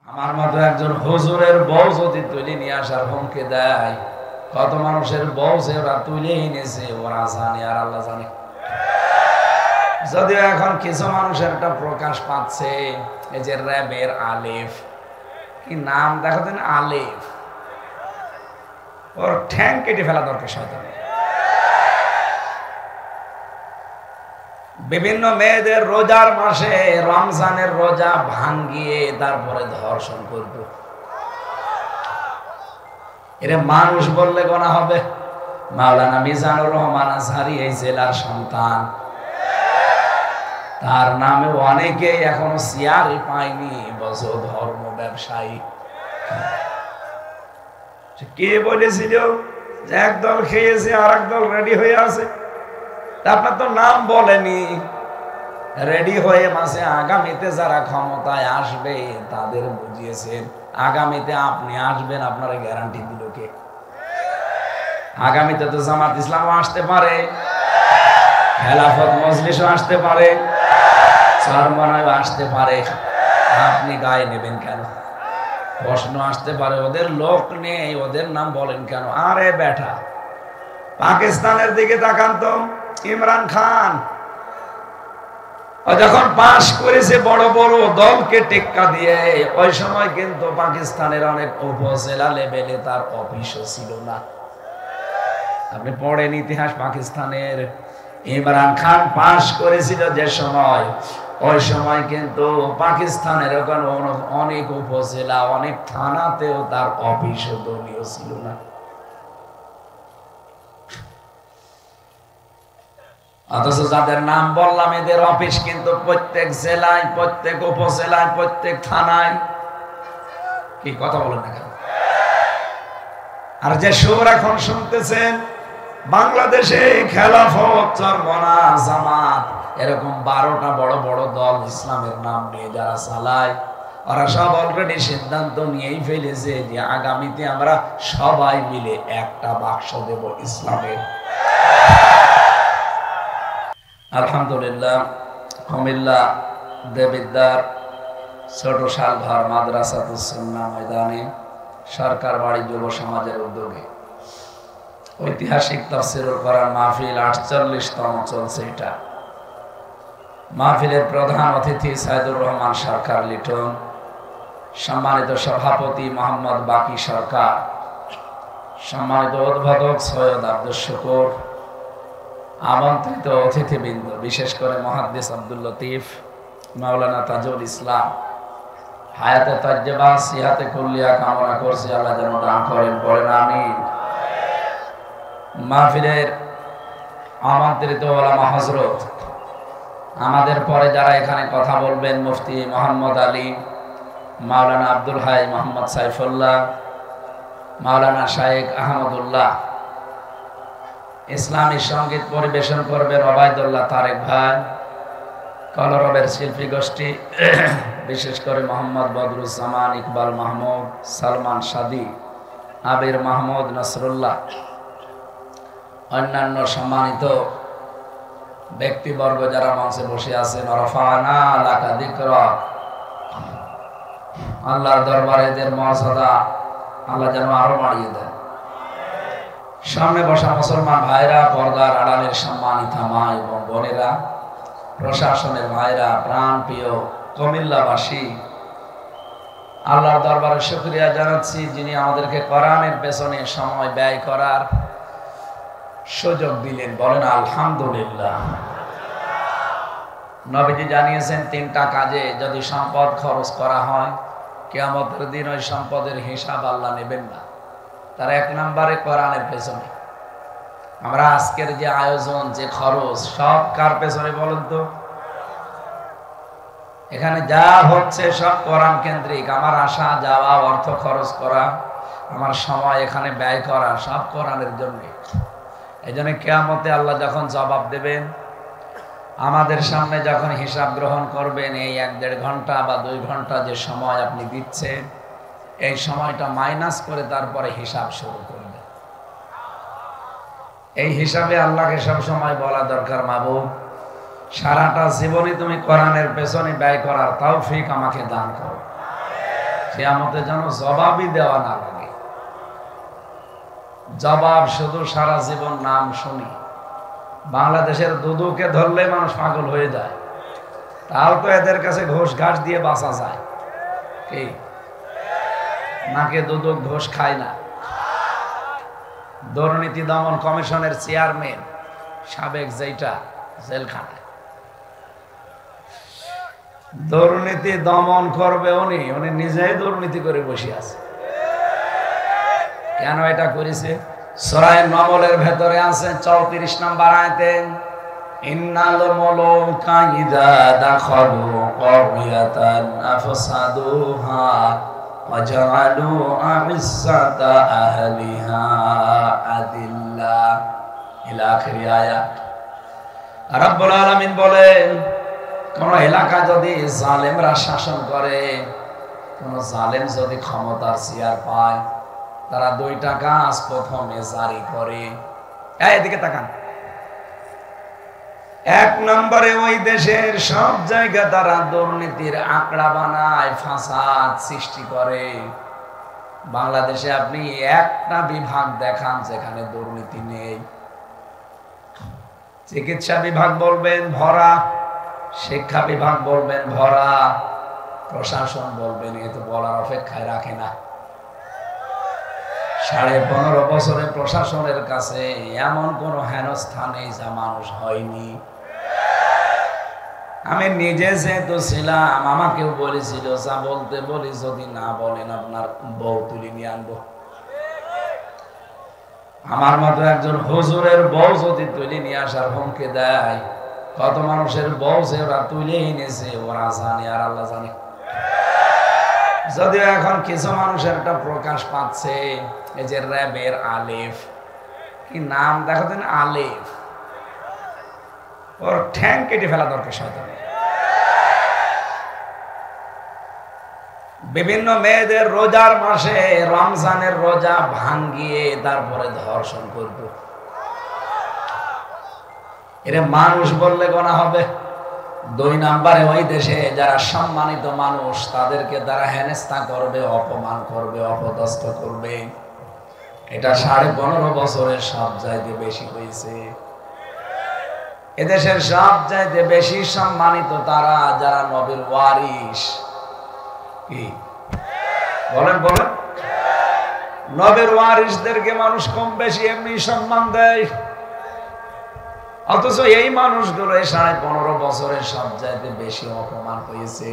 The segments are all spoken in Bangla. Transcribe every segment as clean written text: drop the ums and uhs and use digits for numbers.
আমার মতো একজন হুজুরের বউ যদি তুলে নিয়ে আসার হুমকি দেয়, কত মানুষের বউ সে ওরা তুলে এনেছে, ওরা জানে আর আল্লাহ জানে। যদিও এখন কিছু মানুষের একটা প্রকাশ পাচ্ছে, এই যে র্যাবের আলিফ, কি নাম দেখো দিন, আলিফ, ওর ঠ্যাং কেটে ফেলা দরকার শয়তান। বিভিন্ন মেয়েদের রোজার মাসে রমজানের রোজা ভাঙ্গিয়ে তারপরে ধর্ষণ করব, এরে মানুষ বললে গোনা হবে? মাওলানা মিজানুর রহমান আজহারী এই জেলার সন্তান, তার নামে অনেকে এখনো চেয়ারই পায়নি, বলছে ধর্ম ব্যবসায়ী। কে বলেছিল যে একদল খেয়েছে আর একদল রেডি হয়ে আছে? আপনার তো নাম বলেনি। রেডি হয়ে মাসে আগামীতে যারা ক্ষমতায় আসবে তাদের বুঝিয়েছেন, আগামীতে আপনি আসবেন, আপনারা গ্যারান্টি দিল কে? আগামীতে তো জামাত ইসলামও আসতে পারে, খেলাফত মজলিসও আসতে পারে, চরমনায়ও আসতে পারে। আপনি গায়ে নেবেন কেন? প্রশ্ন আসতে পারে, ওদের লোক নেই, ওদের নাম বলেন কেন? আরে বেটা, পাকিস্তানের দিকে তাকান তো, ইমরান খান যখন পাশ করেছে বড় বড় দলকে টেক্কা দিয়ে, ওই সময় কিন্তু পাকিস্তানের অনেক উপজেলা লেভেলে তার অফিসও ছিল না। আপনি পড়েন ইতিহাস পাকিস্তানের। ইমরান খান পাশ করেছিল যে সময়, ওই সময় কিন্তু পাকিস্তানের ওখানে অনেক উপজেলা, অনেক থানাতেও তার অফিসও দলীয় ছিল না। অথচ যাদের নাম বললাম এদের অফিস কিন্তু প্রত্যেক জেলায়, প্রত্যেক উপজেলায়, প্রত্যেক থানায়। কি কথা বলেন না কেন? আর যে সুর এখন শুনতেছেন, বাংলাদেশে খেলাফত, চরমনা, জামাত, এরকম 12টা বড় বড় দল ইসলামের নাম নিয়ে যারা চালায়, ওরা সব অলরেডি সিদ্ধান্ত নিয়েই ফেলেছে যে আগামীতে আমরা সবাই মিলে একটা বাক্স দেব ইসলামের। আলহামদুলিল্লাহ, কুমিল্লা দেবিদ্বার ছোট শালঘর মাদ্রাসাতুস সুন্নাহ ময়দানে সরকার বাড়ি যুব সমাজের উদ্যোগে ঐতিহাসিক তাফসীরুল কোরআন মাহফিল 48তম চলছে। এটা মাহফিলের প্রধান অতিথি সাইদুর রহমান সরকার লিটন, সম্মানিত সভাপতি মোহাম্মদ বাকি সরকার, সম্মানিত উদ্বোধক সৈয়দ আব্দুল শুকুর, আমন্ত্রিত অতিথিবৃন্দ, বিশেষ করে মুহাদ্দিস আব্দুল লতিফ, মাওলানা তাজুল ইসলাম, হায়াতে তাজ্জেবা সিহাতে কুল্লিয়া কামনা করছি আল্লাহ যেন দান করেন, বলেন আমিন। মাহফিলের আমন্ত্রিত ওলামা হযরত, আমাদের পরে যারা এখানে কথা বলবেন, মুফতি মোহাম্মদ আলী, মাওলানা আব্দুল হাই মোহাম্মদ সাইফুল্লাহ, মাওলানা শাইখ আহমদুল্লাহ, ইসলামী সঙ্গীত পরিবেশন করবেন ওবায়দুল্লাহ তারেক ভাই, কলরবের শিল্পী গোষ্ঠী, বিশেষ করে মোহাম্মদ বদরুজ্জামান, ইকবাল মাহমুদ, সালমান সাদি, আবির মাহমুদ, নসরুল্লাহ, অন্যান্য সম্মানিত ব্যক্তিবর্গ যারা মঞ্চে বসে আছেন। রফানা লাকা যিকরাক, আল্লাহর দরবারে এদের মর্যাদা আল্লাহ যেন আরো বাড়িয়ে দেন। সামনে বসা মুসলমান ভাইরা, পর্দার আড়ালের সম্মানিত মা এবং বোনেরা, প্রশাসনের ভাইরা, প্রাণ প্রিয় কুমিল্লাবাসী, আল্লাহর দরবারে শুকরিয়া জানাচ্ছি যিনি আমাদেরকে কোরআনের পেছনে সময় ব্যয় করার সুযোগ দিলেন, বলেন আলহামদুলিল্লাহ। নবীজি জানিয়েছেন 3টা কাজে যদি সম্পদ খরচ করা হয়, কিয়ামতের দিন ওই সম্পদের হিসাব আল্লাহ নেবেন না। তার 1 নম্বরে কোরআনের পেছনে। আমরা আজকের যে আয়োজন, যে খরচ, সব কার পেছনে বলেন তো? এখানে যা হচ্ছে সব কোরআন কেন্দ্রিক। আমার আসা যাওয়া, অর্থ খরচ করা, আমার সময় এখানে ব্যয় করা, সব কোরআনের জন্য। এই জন্য কিয়ামতে আল্লাহ যখন জবাব দেবেন, আমাদের সামনে যখন হিসাব গ্রহণ করবেন, এই 1-1.5 ঘন্টা বা 2 ঘন্টা যে সময় আপনি দিচ্ছেন, এই সময়টা মাইনাস করে তারপরে হিসাব শুরু করবে। এই হিসাবে আল্লাহকে সব সময় বলা দরকার, মাবুদ সারাটা জীবনে তুমি কোরআনের পেছনে ব্যয় করার তৌফিক আমাকে দান করো। কিয়ামতে যেন জবাবই দেওয়া না লাগে। জবাব শুধু সারা জীবন নাম শুনি। বাংলাদেশের দুদুকে ধরলে মানুষ পাগল হয়ে যায়, তাও তো এদের কাছে ঘোষ ঘাস দিয়ে বাঁচা যায়। কি নাকে দুদক ঘোষ খায় না? দুর্নীতি দমন কমিশনের চেয়ারম্যান সাবেক, যেটা জেলখানায় দুর্নীতি দমন করবে উনি নিজেই দুর্নীতি করে বসে আছে। কেন এটা করেছে? সূরা নমলের ভেতরে আছে 34 নম্বর আয়াতে, ইন্নাল মুলুকা ইযা দাখালু ক্বরিয়াতান আফসাদুহা ওয়াজআলু আ'ইজ্জাতা আহলিহা আযিল্লা, ইলা আখির আয়াত। রব্বুল আলামিন বলেন, কোন এলাকা যদি জালেমরা শাসন করে, কোন জালেম যদি ক্ষমতার চেয়ার পায়, তারা দুইটা কাজ প্রথমে জারি করে। এদিকে তাকান। এক নম্বরে ওই দেশের সব জায়গা তারা দুর্নীতির আঁকড়া বানায়, ফাসাদ সৃষ্টি করে। বাংলাদেশে আপনি একটা বিভাগ দেখান যেখানে দুর্নীতি নেই। চিকিৎসা বিভাগ বলবেন ভরা, শিক্ষা বিভাগ বলবেন ভরা, প্রশাসন বলবেন এ তো বলার অপেক্ষায় রাখে না। 15.5 বছরে প্রশাসনের কাছে এমন কোন হেনস্থা নেই যা মানুষ হয়নি। আমি নিজে যেহেতু ছিলাম, আমাকেও বলেছিল যা বলতে বলি যদি না বলেন আপনার বউ তুলে নিয়ে আনবো। আমার মতো একজন হুজুরের বউ যদি তুলে নিয়ে আসার হুমকি দেয়, কত মানুষের বউ যে ওরা তুলে এনেছে ওরা জানে আর আল্লাহ জানে। যদিও এখন কিছু মানুষের একটা প্রকাশ পাচ্ছে, এই যে র্যাবের আলেফ, কি নাম দেখো দিন, আলেফ, ওর ঠ্যাং কেটে ফেলা দরকার শয়তান। বিভিন্ন মেয়েদের রোজার মাসে রমজানের রোজা ভাঙ্গিয়ে তারপরে ধর্ষণ করব। এর মানুষ বললে গোনা হবে। 2 নম্বরে ওই দেশে যারা সম্মানিত মানুষ তাদেরকে তারা হেনস্থা করবে, অপমান করবে, অপদস্থ করবে। এটা 15.5 বছরের সব চাইতে বেশি হয়েছে। এদেশের সব চাইতে বেশি সম্মানিত তারা যারা নবীর ওয়ারিস। কি বলেন বলেন? নবীর ওয়ারিসদেরকে মানুষ কম বেশি এমনি সম্মান দেয়, অথচ এই মানুষগুলো 15.5 বছরের সব চাইতে বেশি অপমান হয়েছে।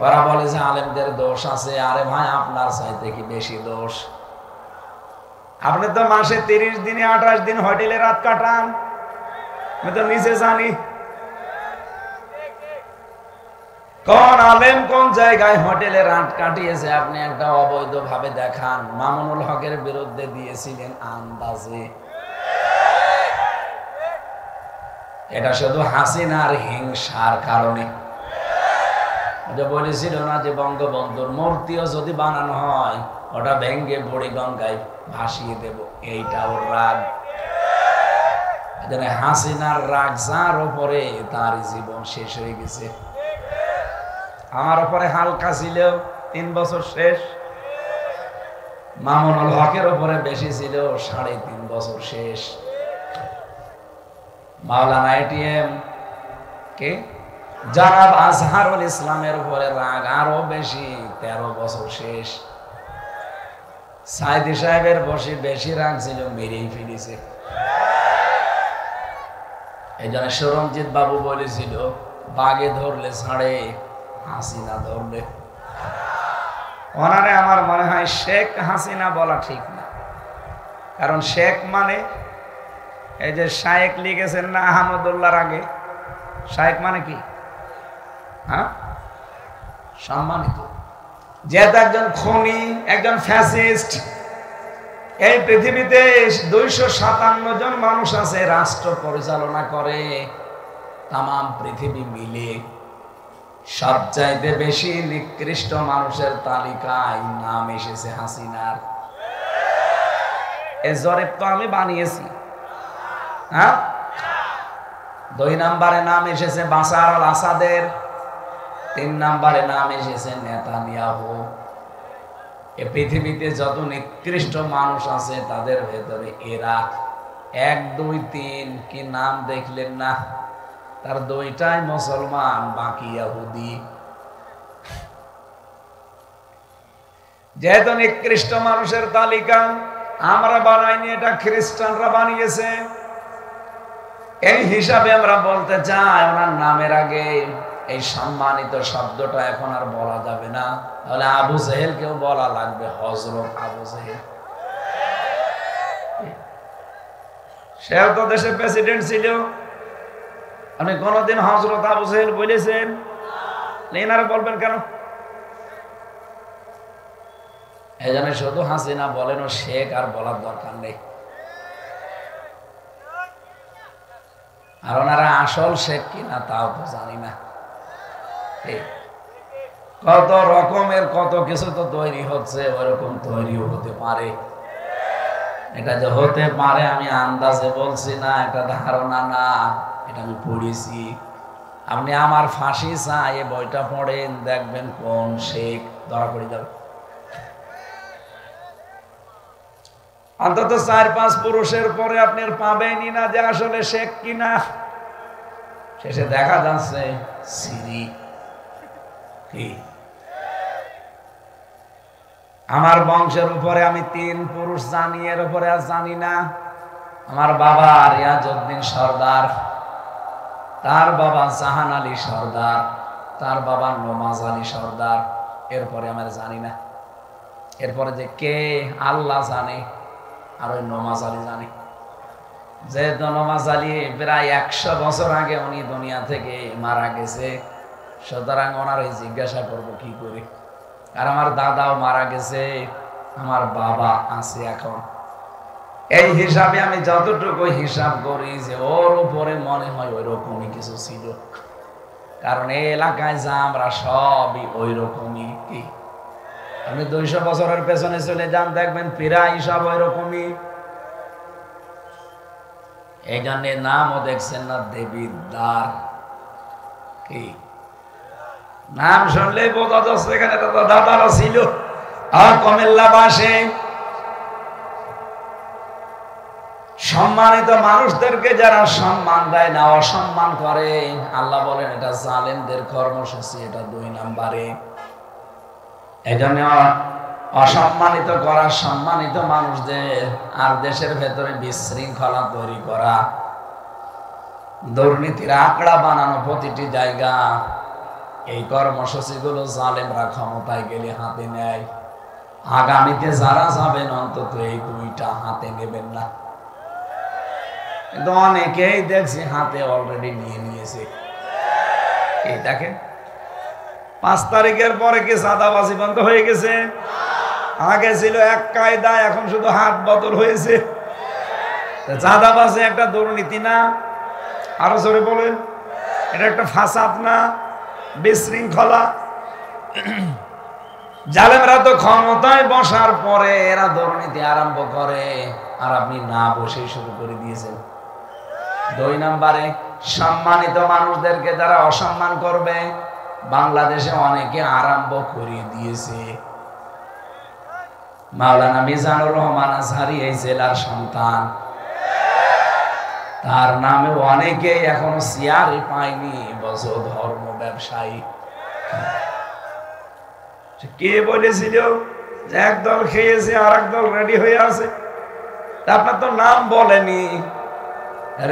ওরা বলে যে আলেমদের দোষ আছে। আরে ভাই, আপনার চাইতে কি বেশি দোষ? আপনি তো মাসে 30 দিনে 28 দিন হোটেলে রাত কাটান, আমি তো নিজে জানি। কোন আলেম কোন জায়গায় হোটেলে রাত কাটিয়েছে আপনি একটা অবৈধ ভাবে দেখান। মামুনুল হকের বিরুদ্ধে দিয়েছিলেন আন্দাজে। এটা শুধু হাসিনার হিংসার কারণে। বলেছিল না যে বঙ্গবন্ধুর মূর্তিও যদি বানানো হয় ওটা ভেঙ্গে বুড়িগঙ্গায় ভাসিয়ে দেব, এইটা ওর রাগ। হাসিনার রাগ যার উপরে তার জীবন শেষ হয়ে গেছে। আমার উপরে হালকা ছিল 3 বছর শেষ, মামুনুল হকের উপরে বেশি ছিল 3.5 বছর শেষ। মাওলানা এটিএম কে জনাব আজহারুল ইসলামের উপরে রাগ আরো বেশি, 13 বছর শেষ। সাইদি সাহেবের বসে বেশি রাগ ছিল, মেরেই ফেলেছে। এই জন্য সরমজিৎ বাবু বলেছিল বাগে ধরলে ছাড়ে, হাসিনা ধরলে। ওনারে আমার মনে হয় শেখ হাসিনা বলা ঠিক না, কারণ শেখ মানে এই যে শায়েক লিখেছেন না আহমদুল্লাহর আগে, শায়েক মানে কি? হ্যাঁ, সম্মানিত। যেহেতু একজন খুনি, একজন ফ্যাসিস্ট। এই পৃথিবীতে 257 জন মানুষ আছে রাষ্ট্র পরিচালনা করে, তাম পৃথিবী মিলে। সবচাইতে বেশি নিকৃষ্ট মানুষের তালিকায় নাম এসেছে হাসিনার। এই জরিপ তো আমি বানিয়েছি। হ্যাঁ, 2 নম্বরে নাম এসেছে বাশার আল আসাদের। তিন নম্বরে নাম এসেছে নেতানিয়াহু। এ পৃথিবীতে যত নিকৃষ্ট মানুষ আছে তাদের ভেতরে এরা 1, 2, 3 কি নাম দেখলেন না? তার 2টাই মুসলমান, বাকি ইহুদি। যেহেতু নিকৃষ্ট মানুষের তালিকা আমরা বানাইনি, এটা খ্রিস্টানরা বানিয়েছে। এই হিসাবে আমরা বলতে চাই ওনার নামের আগে এই সম্মানিত শব্দটা এখন আর বলা যাবে না, তাহলে আবু জেহেল কেউ বলা লাগবে, হযরত আবু জেহেল। সেও তো দেশের প্রেসিডেন্ট ছিল। আপনি কোনদিন হযরত আবু জেহেল বলেছেন? এনারা বলবেন কেন? এই জন্য শুধু হাসিনা বলেন ও শেখ, আর বলার দরকার নেই। আর ওনারা আসল শেখ কিনা তাও তো জানি না। কত রকমের কত কিছু তো তৈরি হচ্ছে, ওরকম তৈরিও হতে পারে। এটা যে হতে পারে আমি আন্দাজে বলছি না, এটা ধারণা না, এটা আমি পড়েছি। আপনি আমার ফাঁসি চাই এই বইটা পড়েন, দেখবেন কোন শেখ ধরা পড়ে যাবে। অন্তত 4-5 পুরুষের পরে আপনি পাবেনই না যে আসলে শেখ কিনা। শেষে দেখা যাচ্ছে সিরি। আমার বংশের উপরে আমি 3 পুরুষ জানি, এর উপরে আর জানি না। আমার বাবা রিয়াজউদ্দিন সর্দার, তার বাবা জাহান আলী সর্দার, তার বাবা নমাজ আলী সর্দার, এরপরে আমার জানি না। এরপরে যে কে আল্লাহ জানে, আর ওই নমাজ আলী জানে। যেহেতু নমাজ আলী প্রায় 100 বছর আগে উনি দুনিয়া থেকে মারা গেছে, সুতরাং ওনার ওই জিজ্ঞাসা করবো কি করে। আর আমার দাদাও মারা গেছে, আমার বাবা আছে এখন। এই হিসাবে আমি যতটুকু হিসাব করি যে ওর উপরে মনে হয় ওই রকমই কিছু ছিল, কারণ এই এলাকায় যা আমরা সবই ওই রকমই। কি আপনি 200 বছরের পেছনে চলে যান, দেখবেন প্রায় সব ওই রকমই। এই জন্য নামও দেখছেন না দেবীর দ্বার। কি নাম শুনলেই বোঝা যাচ্ছে এখানে দাদারা ছিল। আর কুমিল্লা বাসে সম্মানিত মানুষদেরকে যারা সম্মান দেয় না, অসম্মান করে, আল্লাহ বলেন এটা জালেমদের কর্মসূচি, এটা 2 নম্বরে। এই জন্য অসম্মানিত করা সম্মানিত মানুষদের, আর দেশের ভেতরে বিশৃঙ্খলা তৈরি করা, দুর্নীতির আঁকড়া বানানো প্রতিটি জায়গা, এই কর্মসূচিগুলো জালেমরা ক্ষমতায় গেলে হাতে নেয়। আগামীতে যারা যাবেন অন্তত এই 2টা হাতে নেবেন না। কিন্তু অনেকেই দেখছি হাতে অলরেডি নিয়ে নিয়েছে। এই দেখেন 5 তারিখের পরে কি চাঁদাবাজি বন্ধ হয়ে গেছে? আগে ছিল এক কায়দা, এখন শুধু হাত বদল হয়েছে। চাঁদাবাজি একটা দুর্নীতি না? আরো জোরে বলেন, এটা একটা ফাসাদ না? বিশৃঙ্খলা। জালেমরা তো ক্ষমতায় বসার পরে এরা দুর্নীতি আরম্ভ করে, আর আপনি না বসে শুরু করে দিয়েছেন। 2 নম্বরে সম্মানিত মানুষদেরকে যারা অসম্মান করবে, বাংলাদেশে অনেকে আরম্ভ করে দিয়েছে। মাওলানা মিজানুর রহমান আজহারি এই জেলার সন্তান, তার নামে অনেকে এখনো চেয়ারই পায়নি, বলছে ধর্ম ব্যবসায়ী। কে বলেছিল যে একদল খেয়েছে আর একদল রেডি হয়ে আছে? আপনার তো নাম বলেনি।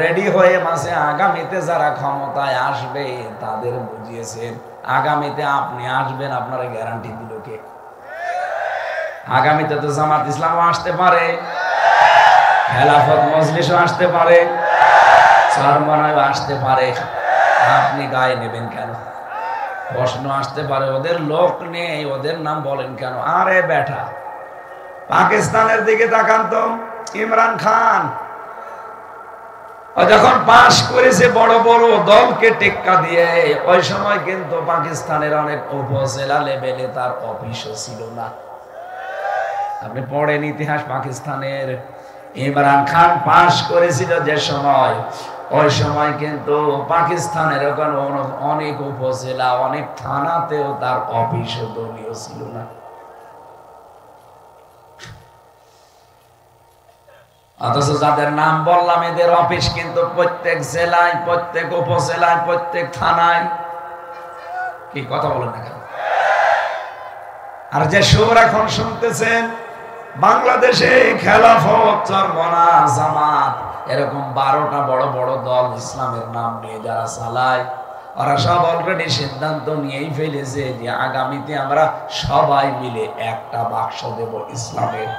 রেডি হয়ে মাসে আগামীতে যারা ক্ষমতায় আসবে তাদের বুঝিয়েছেন, আগামীতে আপনি আসবেন, আপনারা গ্যারান্টি দিল কে? আগামীতে তো জামাত ইসলামও আসতে পারে, খেলাফত মজলিসও আসতে পারে, চরমনায়ও আসতে পারে। আপনি গায়ে নেবেন কেন? প্রশ্ন আসতে পারে, ওদের লোক নেই, ওদের নাম বলেন কেন? আরে বেটা, পাকিস্তানের দিকে তাকান তো। ইমরান খান যখন পাশ করেছে বড় বড় দলকে টেক্কা দিয়ে, ওই সময় কিন্তু পাকিস্তানের অনেক উপজেলা লেভেলে তার অফিসও ছিল না। আপনি পড়েন ইতিহাস পাকিস্তানের। ইমরান খান পাশ করেছিল যে সময়, ওই সময় কিন্তু পাকিস্তানের ওখানে অনেক উপজেলা, অনেক থানাতেও তার অফিস দলীয় ছিল না। অথচ যাদের নাম বললাম এদের অফিস কিন্তু প্রত্যেক জেলায়, প্রত্যেক উপজেলায়, প্রত্যেক থানায়। কি কথা বলেন না কেন? আর যে সুর এখন শুনতেছেন বাংলাদেশে খেলাফত, চরমনা, জামাত, এরকম 12টা বড় বড় দল ইসলামের নাম নিয়ে যারা চালায়, ওরা সব অলরেডি সিদ্ধান্ত নিয়েই ফেলেছে যে আগামীতে আমরা সবাই মিলে একটা বাক্স দেব ইসলামের।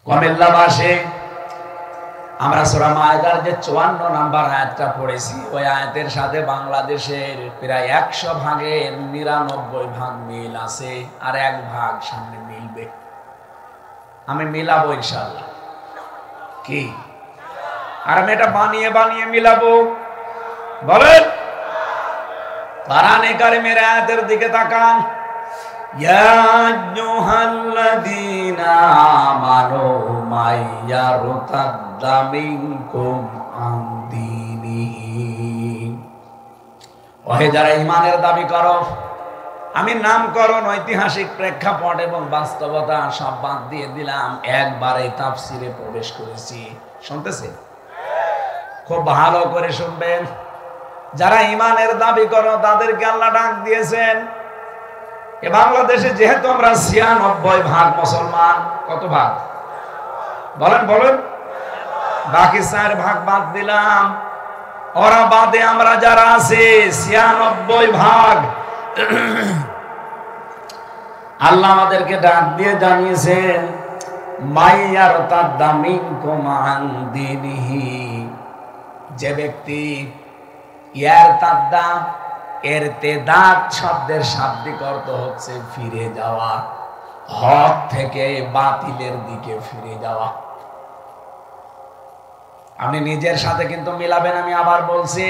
কুমিল্লাবাসী, আমরা সূরা মায়েদার যে 54 নাম্বার আয়াতটা পড়েছি, ওই আয়াতের সাথে বাংলাদেশের প্রায় 100 ভাগের 99 ভাগ মিল আছে, আর 1 ভাগ সামনে মিলবে। আমি মিলাবো ইনশাআল্লাহ। কি? আর আমি এটা বানিয়ে বানিয়ে মিলাবো? বলেন। কোরআনে কারিমের আয়াতের দিকে তাকান। ইয়া আইয়ুহাল্লাযীনা আমানু মাইয়ারতাদ্দা মিনকুম আন দীনিহি, ওহে যারা ঈমানের দাবি করো, আমি নামকরণ, ঐতিহাসিক প্রেক্ষাপট এবং বাস্তবতা সব বাদ দিয়ে দিলাম, একবারে তাফসিরে প্রবেশ করেছি। শুনতেছে? খুব ভালো করে শুনবেন। যারা ঈমানের দাবি করো তাদেরকে আল্লাহ ডাক দিয়েছেন। এ বাংলাদেশে যেহেতু আমরা 96 ভাগ মুসলমান, কত ভাগ বলেন বলেন? বাকি 4 ভাগ বাদ দিলাম, ওরা বাদে আমরা যারা আছে 96 ভাগ। আল্লাহ আমাদেরকে ডাক দিয়ে জানিয়েছেন মাইয়ারতাদ্দা মিনকুম আন দীনিহি, যে ব্যক্তি, ইয়ারতাদ্দা এর তেদাদ শব্দের শাব্দিক অর্থ হচ্ছে ফিরে যাওয়া, হক থেকে বাতিলের দিকে ফিরে যাওয়া। আপনি নিজের সাথে কিন্তু মিলাবেন। আমি আবার বলছি,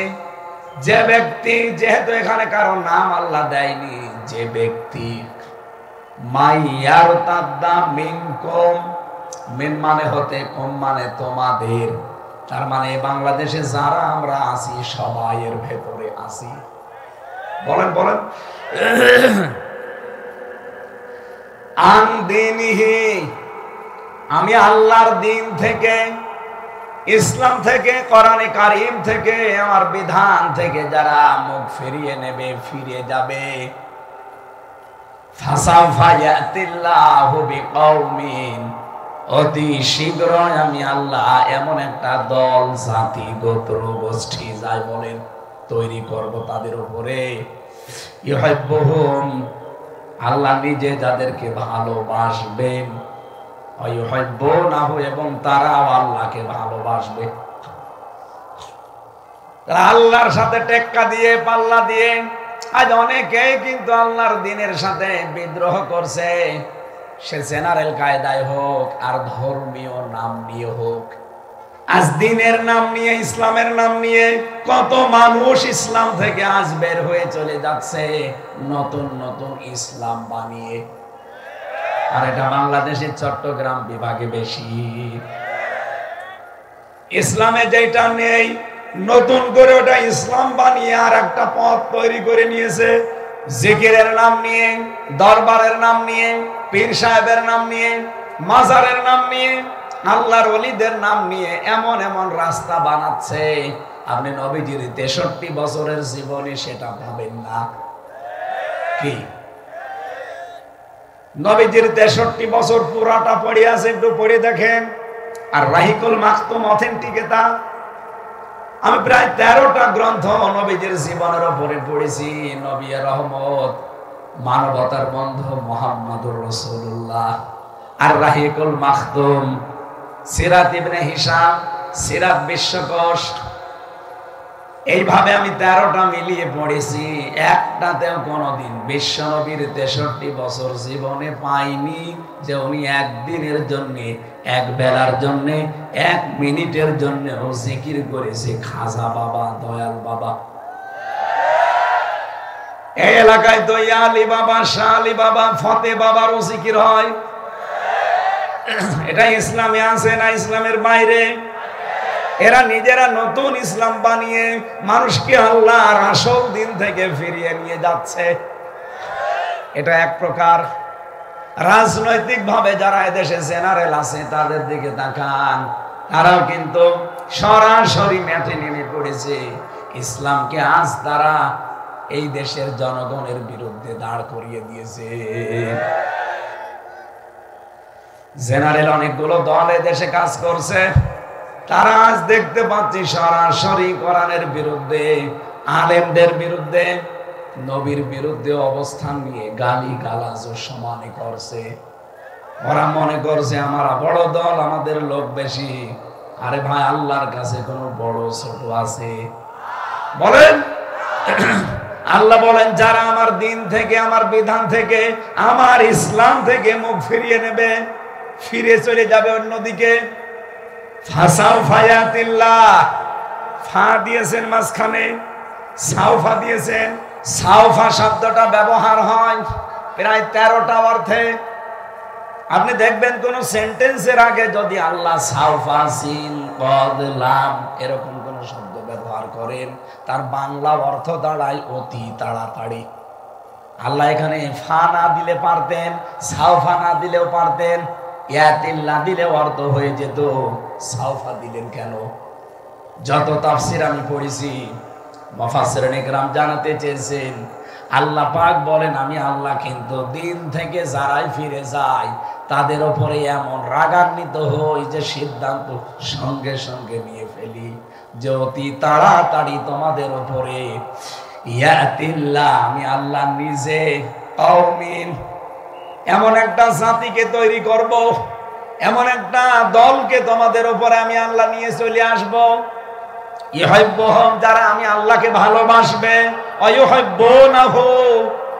যে ব্যক্তি, যেহেতু এখানে কারো নাম আল্লাহ দেয়নি, যে ব্যক্তি মাইয়ারতাদ্দা মিনকুম, মিন মানে হতে, কুম মানে তোমাদের, তার মানে বাংলাদেশে যারা আমরা আছি সবাই এর ভেতরে আছি। বলেন বলেন। আন দীনিহি, আমি আল্লাহর দিন থেকে, ইসলাম থেকে, কোরআনে কারীম থেকে, আমার বিধান থেকে যারা মুখ ফিরিয়ে নেবে, ফিরে যাবে, ফাসাফা ইয়াতিল্লাহু বিকওমিন, অতি শীঘ্রই আমি আল্লাহ এমন একটা দল, জাতি, গোত্র, গোষ্ঠী যাই বলেন তৈরি করব তাদের উপরে, ইউহিব্বুহুম, আল্লাহ নিজে যাদেরকে ভালোবাসবেন, ইউহিব্বুনাহু, এবং তারাও আল্লাহকে ভালোবাসবে। তারা আল্লাহর সাথে টেক্কা দিয়ে, পাল্লা দিয়ে, আজ অনেকেই কিন্তু আল্লাহর দ্বীনের সাথে বিদ্রোহ করছে, সে জেনারেল কায়দায় হোক আর ধর্মীয় নাম নিয়ে হোক। আজ দ্বীনের নাম নিয়ে, ইসলামের নাম নিয়ে কত মানুষ ইসলাম থেকে আজ বের হয়ে চলে যাচ্ছে নতুন নতুন ইসলাম বানিয়ে। আর এটা বাংলাদেশের চট্টগ্রাম বিভাগে বেশি। ইসলামে যেটা নেই নতুন করে ওটা ইসলাম বানিয়ে আর একটা পথ তৈরি করে নিয়েছে। জিকিরের নাম নিয়ে, দরবারের নাম নিয়ে, পীর সাহেবের নাম নিয়ে, মাজারের নাম নিয়ে, আল্লাহর ওলিদের নাম নিয়ে এমন এমন রাস্তা বানাচ্ছে, আপনি নবীজির 63 বছরের জীবনে সেটা পাবেন না। কি নবীজির 63 বছর পুরাটা পড়ে আছে, একটু পড়ে দেখেন। আর রাহিকুল মাকতুম অথেন্টিক, এটা আমি প্রায় 13টা গ্রন্থ নবীজির জীবনের উপরে পড়েছি। নবী রহমত মানবতার বন্ধু মুহাম্মদুর রাসূলুল্লাহ। আর রাহিকুল মাখতুম, সিরাত ইবনে হিশাম, সিরাত বিশ্বকোষ, এইভাবে আমি 13টা মিলিয়ে পড়েছি। একটাতেও কোনোদিন বিশ্বনবীর 63 বছর জীবনে পাইনি যে উনি একদিনের জন্য, এক বেলার জন্য, 1 মিনিটের জন্য ও জিকির করেছে খাজা বাবা, দয়াল বাবা। এই এলাকায় তো ইয়া আলী বাবা, শাহ আলী বাবা, ফতে বাবারও জিকির হয়। এটা ইসলামে আছে না ইসলামের বাইরে? এরা নিজেরা নতুন ইসলাম বানিয়ে মানুষকে আল্লাহর আসল দিন থেকে ফিরিয়ে নিয়ে যাচ্ছে। এটা এক প্রকার। রাজনৈতিক ভাবে যারা এদেশে জেনারেল আছে তাদের দিকে তাকান, তারাও কিন্তু সরাসরি মাঠে নেমে পড়েছে। ইসলামকে আজ তারা এই দেশের জনগণের বিরুদ্ধে দাঁড় করিয়ে দিয়েছে। জেনারেল অনেকগুলো দল দেশে কাজ করছে, তারা আজ দেখতে পাচ্ছি সরাসরি কোরআনের বিরুদ্ধে, আলেমদের বিরুদ্ধে, নবীর বিরুদ্ধে অবস্থান নিয়ে গালি গালাজ সমানে করছে। ওরা মনে করছে আমরা বড় দল, আমাদের লোক বেশি। আরে ভাই, আল্লাহর কাছে কোনো বড় ছোট আছে? বলেন। আল্লাহ বলেন, যারা আমার দিন থেকে, আমার বিধান থেকে, আমার ইসলাম থেকে মুখ ফিরিয়ে নেবে, ফিরে চলে যাবে অন্যদিকে, ফা দিয়েছেন মাঝখানে, সাউফা দিয়েছেন। সাউফা শব্দটা ব্যবহার হয় প্রায় 13টা অর্থে। আপনি দেখবেন কোন সেন্টেন্সের আগে যদি আল্লাহ সাউফা, সিন, কদ, লাম এরকম কোন শব্দ ব্যবহার করেন, তার বাংলা অর্থ দাঁড়ায় অতি তাড়াতাড়ি। আল্লাহ এখানে ফা না দিলে পারতেন, সাউফা না দিলেও পারতেন, ইয়াতিল না দিলে অর্থ হয়ে যেত। সাউফা দিলেন কেন? যত তাফসীর আমি পড়েছি, মুফাসসিরিন ইকরাম জানাতে চেয়েছেন, আল্লাহ পাক বলেন, আমি আল্লাহ কিন্তু দিন থেকে যারাই ফিরে যায় তাদের উপরে এমন রাগান্বিত হই যে সিদ্ধান্ত সঙ্গে সঙ্গে নিয়ে ফেলি যে অতি তাড়াতাড়ি তোমাদের উপরে ইয়াতিল্লাহ, আমি আল্লাহ নিজে কওমিন, এমন একটা জাতিকে তৈরি করব, এমন একটা দলকে তোমাদের উপরে আমি আল্লাহ নিয়ে চলে আসব, ইউহিব্বুহুম, যারা আমি আল্লাহকে ভালোবাসবে, ওয়ায়ুহিব্বুনাহু,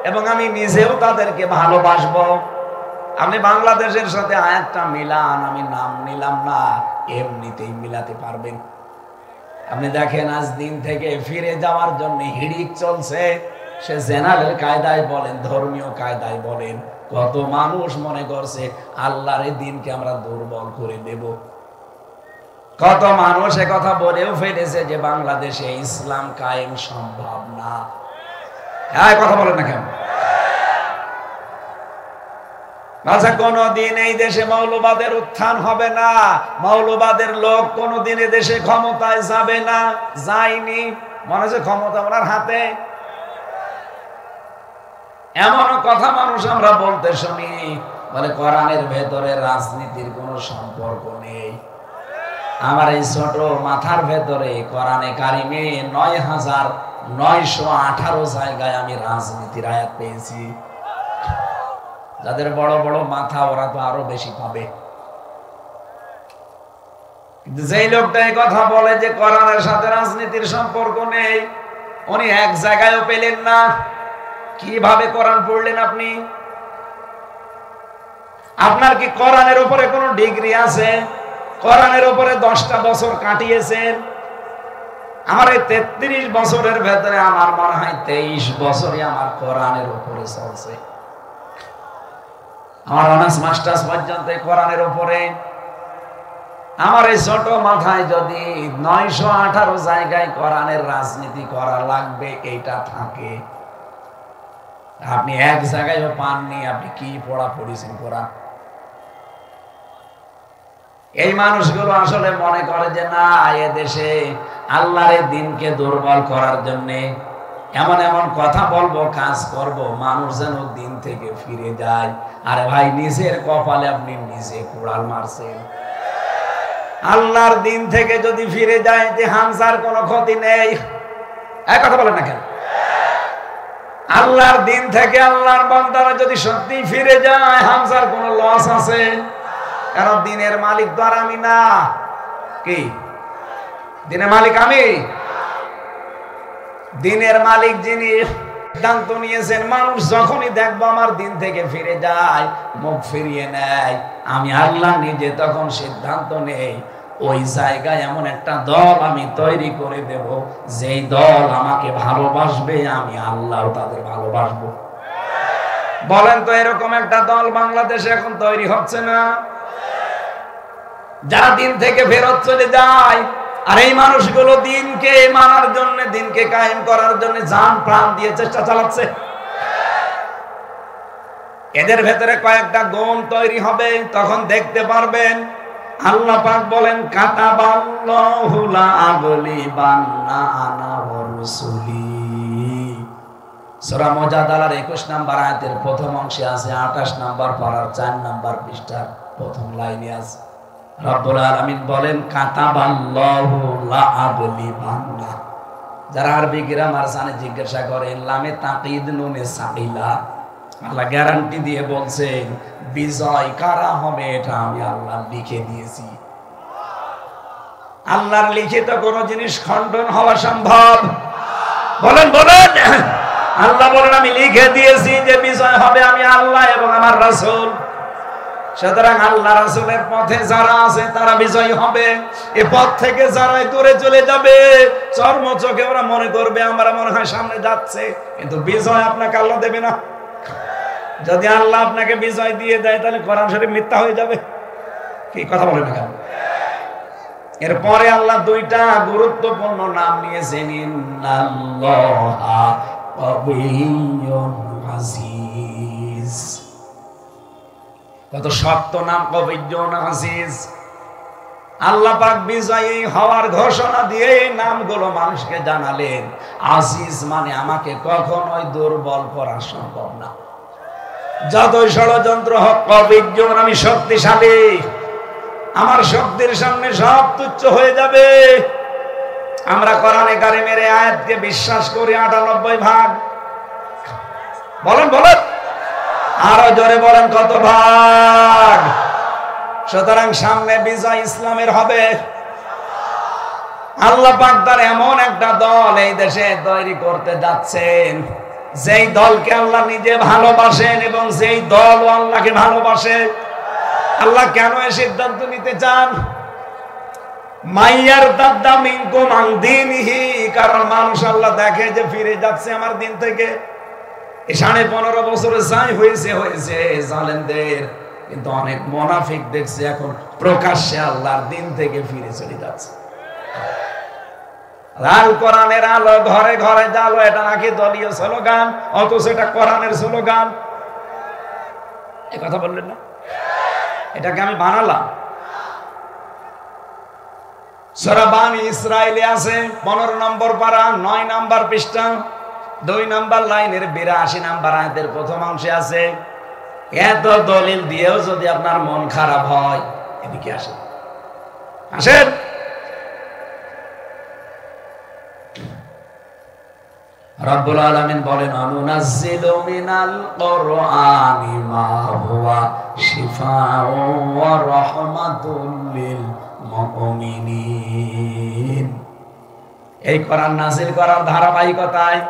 এবং আমি নিজেও তাদেরকে ভালোবাসবো। আপনি বাংলাদেশের সাথে আয়াতটা মিলান, আমি নাম নিলাম না, এমনিতেই মিলাতে পারবেন। আপনি দেখেন আজ দিন থেকে ফিরে যাওয়ার জন্য হিড়িক চলছে, সে জেনারেল কায়দায় বলেন, ধর্মীয় কায়দায় বলেন, কত মানুষ মনে করছে আল্লাহর এই দিনকে আমরা দুর্বল করে দেব। কত মানুষ কথা বলেও ফেলেছে যে বাংলাদেশে ইসলাম কায়েম সম্ভব না। হ্যাঁ, কথা বলেন না কেন? আচ্ছা, কোনদিন এই দেশে মৌলবাদের উত্থান হবে না, মৌলবাদের লোক কোনদিন এই দেশে ক্ষমতায় যাবে না, যায়নি। মনে হচ্ছে ক্ষমতা ওনার হাতে, এমন কথা মানুষ আমরা বলতে শুনি, বলে কোরআনের ভেতরে রাজনীতির কোনো সম্পর্ক নেই। আমার এই ছোট মাথার ভেতরে কোরআনে কারিমে ৯,৯১৮ জায়গায় আমি রাজনীতির আয়াত পেয়েছি। যাদের বড় বড় মাথা ওরা তো আরো বেশি পাবে। কিন্তু যেই লোকটা এই কথা বলে যে কোরআনের সাথে রাজনীতির সম্পর্ক নেই, উনি এক জায়গায়ও পেলেন না। কিভাবে কোরআন পড়লেন আপনি? আপনার কি কোরআনের উপরে কোনো ডিগ্রি আছে? কোরআনের উপরে 10টা বছর কাটিয়েছেন। আমার এই 33 বছরের ভেতরে আমার মনে হয় 23 বছরই আমার কোরআনের উপরে চলছে। আমার অনার্স মাস্টার্স পর্যন্ত কোরআনের উপরে। আমার এই ছোট মাথায় যদি 918 জায়গায় কোরআনের রাজনীতি করা লাগবে এইটা থাকে, আপনি এক জায়গায়ও পাননি। আপনি কি পড়া পড়েছেন কোরআন? এই মানুষগুলো আসলে মনে করে যে না, এ দেশে আল্লাহর দিনকে দুর্বল করার জন্য এমন এমন কথা বলবো, কাজ করব, মানুষ যেন দিন থেকে ফিরে যায়। আরে ভাই, নিজের কপালে আপনি নিজে কুড়াল মারছেন। আল্লাহর দিন থেকে যদি ফিরে যায় যে হামজার কোনো ক্ষতি নেই। এক কথা বলেন না কেন? আল্লাহর দিন থেকে আল্লাহর বান্দারা যদি সত্যি ফিরে যায়, হামজার কোনো লস আছে? কারণ দিনের মালিক তো আর আমি না। কি দিনের মালিক? আমি। দিনের মালিক যিনি সিদ্ধান্ত নিয়েছেন, মানুষ যখনই দেখবো আমার দিন থেকে ফিরে যায়, মুখ ফিরিয়ে নেয়, আমি আল্লাহ নিজে তখন সিদ্ধান্ত নেই ওই জায়গায় এমন একটা দল আমি তৈরি করে দেব, যেই দল আমাকে ভালোবাসবে, আমি আল্লাহ তাদের ভালোবাসবো। বলেন তো, এরকম একটা দল বাংলাদেশে এখন তৈরি হচ্ছে না? যারা দিন থেকে ফেরত চলে যায়, আর এই মানুষগুলো দিনকে মানার জন্য, দিনকে কায়েম করার জন্য জান প্রাণ দিয়ে চেষ্টা চালাচ্ছে। এদের ভেতরে কয়েকটা গুণ তৈরি হবে, তখন দেখতে পারবেন। আল্লাহ পাক বলেন, কাতাবাল্লাহু লা আগলিবান্না আনা ওয়া রাসূলি। সূরা মুজাদালার 21 নম্বর আয়াতের প্রথম অংশে আছে, 28 নম্বর পারার 4 নম্বর পৃষ্ঠার প্রথম লাইনে আছে। রব্বুল আলামিন বলেন, কাতাবাল্লাহু লা আগলিবান্না। যারা আরবি গ্রামার জানে জিজ্ঞাসা করেন, লামে তাকিদ নুনে সাকিলা, আল্লাহ গ্যারান্টি দিয়ে বলছেন বিজয় কারা হবে এটা আমি আল্লাহ লিখে দিয়েছি। আল্লাহর লিখিত কোন জিনিস খণ্ডন হওয়া সম্ভব? বলেন বলেন। আল্লাহ বলেন, আমি লিখে দিয়েছি যে বিজয় হবে আমি আল্লাহ এবং আমার রাসূল। সুতরাং আল্লাহ রাসূলের পথে যারা আছে তারা বিজয়ী হবে। এ পথ থেকে যারা দূরে চলে যাবে, চর্মচোখে ওরা মনে করবে আমরা মনে হয় সামনে যাচ্ছে, কিন্তু বিজয় আপনাকে আল্লাহ দেবে না। যদি আল্লাহ আপনাকে বিজয় দিয়ে দেয়, তাহলে কোরআন শরীফ মিথ্যা হয়ে যাবে। কি কথা বলেন না কেন? এরপরে আল্লাহ দুইটা গুরুত্বপূর্ণ নাম নিয়েছেন, ইন্নাল্লাহা কবিয়্যুন আজিজ। কত শক্ত নাম, কবিয়্যুন আজিজ। আল্লাহ পাক বিজয়ী হওয়ার ঘোষণা দিয়ে এই নামগুলো মানুষকে জানালেন। আজিজ মানে আমাকে কখনোই দুর্বল করা সম্ভব না। যতই ষড়যন্ত্র হোক, কবিয়্যুন আমি শক্তিশালী, আমার শক্তির সামনে সব তুচ্ছ হয়ে যাবে। আমরা কোরআনে কারিমের এই আয়াতকে বিশ্বাস করি 98 ভাগ। বলেন বলেন, আরো জোরে বলেন, কত ভাগ? সুতরাং সামনে বিজয় ইসলামের হবে। আল্লাহ পাক তার এমন একটা দল এই দেশে তৈরি করতে যাচ্ছেন, যেই দলকে আল্লাহ নিজে ভালোবাসেন এবং যেই দল আল্লাহকে ভালোবাসে। আল্লাহ কেন এই সিদ্ধান্ত নিতে চান? মাইয়ার দাদ্দা মিনকুম আন দীনিহি, কারণ মানুষ আল্লাহ দেখে যে ফিরে যাচ্ছে আমার দিন থেকে। 15.5 বছরে যাই হয়েছে হয়েছে জালেমদের, কিন্তু অনেক মুনাফিক দেখছে এখন প্রকাশ্যে আল্লাহর দিন থেকে ফিরে চলে যাচ্ছে। লাল কোরআনের আলো ঘরে ঘরে জালো, এটা নাকি দলীয় স্লোগান, অথচ এটা কোরআনের স্লোগান। এই কথা বললেন না? এটাকে আমি বানালাম। সূরা বানী ইসরাঈলে আছে 15 নম্বর পারা 9 নম্বর পৃষ্ঠা 2 নম্বর লাইনের 82 নম্বর আয়াতের প্রথম অংশে আছে। এত দলিল দিয়েও যদি আপনার মন খারাপ হয়, এদিকে আসেন, আসেন। রব্বুল আলামিন বলেন, আনুনাজ্জিলু মিনাল কুরআনি মা হুয়া শিফাউন ওয়া রাহমাতুল লিল মুমিনিন। এই কোরআন নাযিল করার ধারাবাহিকতায়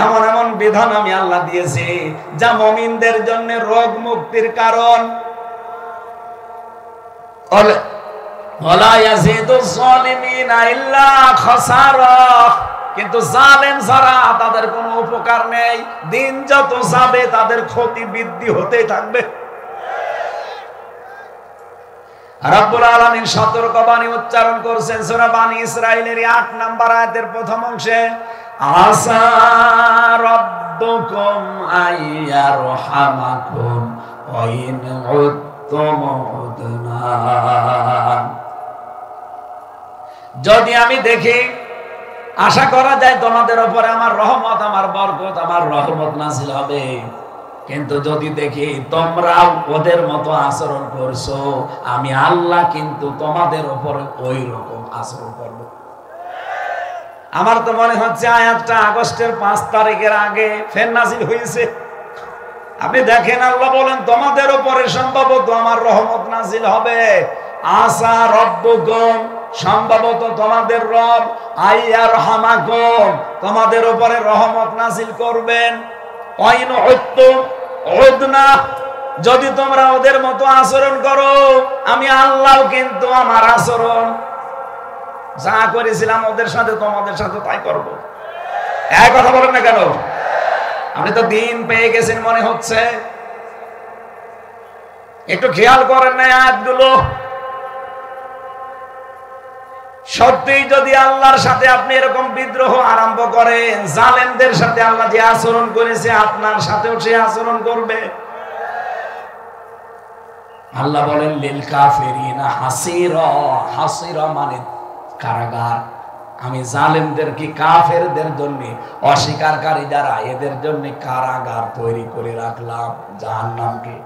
এমন এমন বিধান আমি আল্লাহ দিয়েছি যা মুমিনদের জন্য রোগ মুক্তির কারণ। ওয়ালা ইয়াজিদুজ জালিমিনা ইল্লা খাসারা, কিন্তু জালেম যারা তাদের কোনো উপকার নেই। দিন যত যাবে তাদের ক্ষতি বৃদ্ধি হতেই থাকবে। রব্বুল আলামিন সতর্কবাণী উচ্চারণ করছেন সূরা বানী ইসরাঈলের 8 নম্বর আয়াতের প্রথম অংশে, আসা রাব্বুকুম আইয়ারহামাকুম ওয়া ইন উদতুম উদনা। যদি আমি দেখি, আশা করা যায় তোমাদের উপরে আমার রহমত, আমার বরকত, আমার রহমত নাযিল হবে। কিন্তু যদি দেখি তোমরাও ওদের মতো আচরণ করছো, আমি আল্লাহ কিন্তু তোমাদের উপরে ওই রকম আচরণ করব। আমার তো মনে হচ্ছে আয়াতটা আগস্টের 5 তারিখের আগে ফের নাজিল হয়েছে। আপনি দেখেন, আল্লাহ বলেন তোমাদের উপরে সম্ভবত আমার রহমত নাজিল হবে। আসা রব্বুকুম, সম্ভবত তোমাদের রব আইয়ারহামাকুম, তোমাদের উপরে রহমত নাজিল করবেন। ওয়াইন উত্তুম উদনা, যদি তোমরা ওদের মতো আচরণ করো আমি আল্লাহ কিন্তু আমার আচরণ যা করেছিলাম ওদের সাথে তোমাদের সাথে তাই করব। এক কথা বলেন না কেন? আপনি তো দিন পেয়ে গেছেন মনে হচ্ছে। একটু খেয়াল করেন না আয়াতগুলো। সত্যি যদি আল্লাহর সাথে আপনি এরকম বিদ্রোহ আরম্ভ করেন, জালেমদের সাথে আল্লাহ যে আচরণ করেছে আপনার সাথেও সে আচরণ করবে। আল্লাহ বলেন লিল কাফিরিনা হাসিরা, হাসিরা মানে কারাগার। আমি জালেমদের কি কাফেরদের জন্য, অস্বীকারী যারা এদের জন্য কারাগার তৈরি করে রাখলাম, জাহান্নামকে।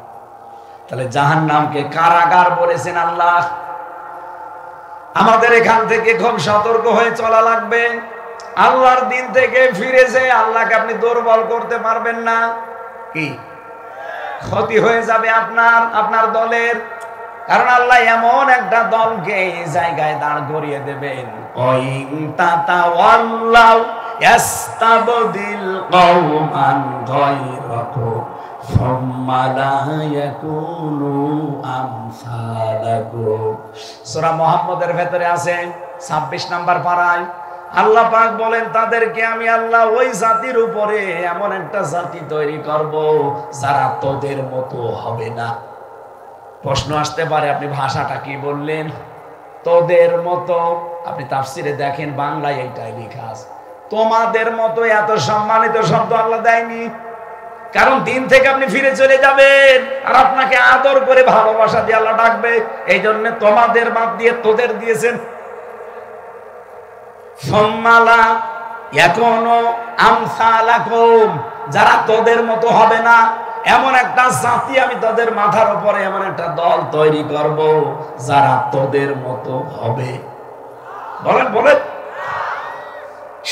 তাহলে জাহান্নামকে কারাগার বলেছেন আল্লাহ। আমাদের এখান থেকে খুব সতর্ক হয়ে চলা লাগবে। আল্লাহর দিন থেকে ফিরে যে আল্লাহকে আপনি দুর্বল করতে পারবেন না। কি ক্ষতি হয়ে যাবে আপনার দলের। কারণ আল্লাহ এমন একটা দলকে এই জায়গায় দাঁড় করিয়ে দেবেন, ওয়াইন তাতাওয়াল্লাউ ইস্তাবদিল কওমান গায়রাকুম সুম্মা লা ইয়াকুনু আমসালাকুম। সূরা মুহাম্মদের ভেতরে আছে 26 নম্বর পারায় আল্লাহ পাক বলেন তাদেরকে আমি আল্লাহ ওই জাতির উপরে এমন একটা জাতি তৈরি করব যারা তোদের মতো হবে না। প্রশ্ন আসতে পারে আপনি ভাষাটা কি বললেন? তোদের মতো। আপনি তাফসিরে দেখেন বাংলায় এইটাই লেখা আছে। তোমাদের মতো এত সম্মানিত শব্দ আল্লাহ দেয়নি। কারণ দিন থেকে আপনি ফিরে চলে যাবেন আর আপনাকে আদর করে ভালোবাসা দিয়ে আল্লাহ ডাকবে। এই জন্য তোমাদের বাদ দিয়ে তোদের দিয়েছেন। সম্মালা এখনো আমসালাকুম, যারা তোদের মতো হবে না এমন একটা জাতি আমি তোদের মাথার উপরে এমন একটা দল তৈরি করব যারা তোদের মতো হবে। বলেন বলেন,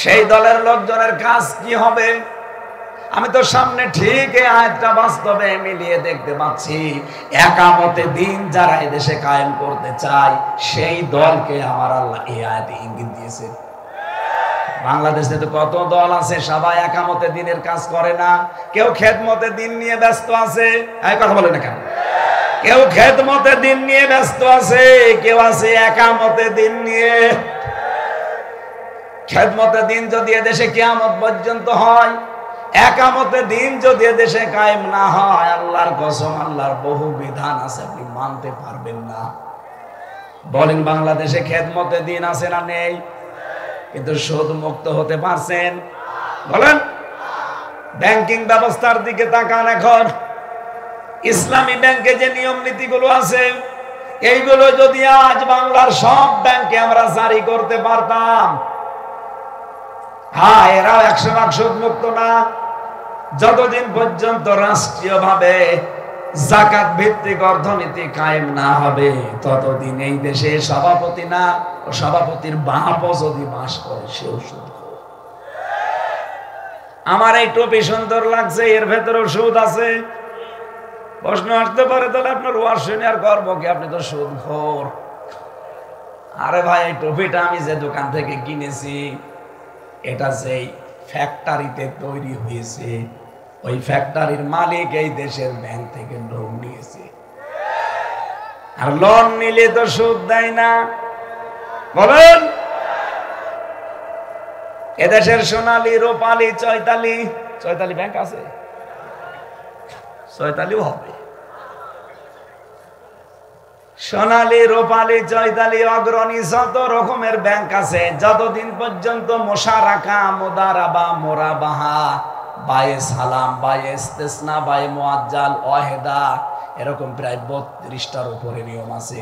সেই দলের লোকজনের কাজ কি হবে? আমি তো সামনে ঠিক এই আয়াতটা বাস্তবে মিলিয়ে দেখতে পাচ্ছি। একামতে দিন যারা এদেশে কায়েম করতে চায় সেই দলকে আমার আল্লাহ এই আয়াতে ইঙ্গিত দিয়েছে। বাংলাদেশে তো কত দল আছে, সবাই একামতে দিনের কাজ করে না। কেউ খেদমতে দিন নিয়ে ব্যস্ত আছে। এই কথা বলে না কেন? কেউ খেদমতে দিন নিয়ে ব্যস্ত আছে, কেউ আছে একামতে দিন নিয়ে। খেদমতে দিন যদি এদেশে কিয়ামত পর্যন্ত হয়, একামতে দিন যদি এদেশে কায়েম না হয়, আল্লাহর কসম আল্লাহর বহু বিধান আছে আপনি মানতে পারবেন না। বলেন বাংলাদেশে খেদমতে দিন আছে না নেই? কিন্তু সুদ মুক্ত হতে পারছেন? বলেন। ব্যাংকিং ব্যবস্থার দিকে তাকান। এখন ইসলামী ব্যাংকে যে নিয়ম নীতিগুলো আছে এইগুলো যদি আজ বাংলার সব ব্যাংকে আমরা জারি করতে পারতাম, হ্যাঁ এরাও 100% সুদ মুক্ত না। যতদিন পর্যন্ত রাষ্ট্রীয়ভাবে যাকাত ভিত্তিক অর্থনীতি কায়েম না হবে ততদিন এই দেশে সভাপতি না ও সভাপতির বাপও যদি বাস করে সেও সুদ। আমার এই টুপি সুন্দর লাগছে, এর ভেতরেও সুদ আছে। প্রশ্ন আসতে পারে তাহলে আপনার ওয়াজ শুনে আর গর্ব কি? আপনি তো সুদখোর। আরে ভাই, এই টুপিটা আমি যে দোকান থেকে কিনেছি এটা যেই ফ্যাক্টরিতে তৈরি হয়েছে ওই ফ্যাক্টরির মালিক এই দেশের ব্যাংক থেকে লোন নিয়েছে। আর লোন নিলে তো সুদ দেয় না। বলেন, এদেশের সোনালী, রূপালী, চৈতালি ব্যাংক আছে, চৈতালিও হবে। সোনালী, রূপালী, চৈতালি, অগ্রণী যত রকমের ব্যাংক আছে, যতদিন পর্যন্ত মোশারাকা, মুদারাবা, মোরাবাহা, বায়ে সালাম, বায়ে ইস্তেসনা, বায়ে মুআজ্জাল, ওয়াহেদা, এরকম প্রায় 32টার উপরে নিয়ম আছে।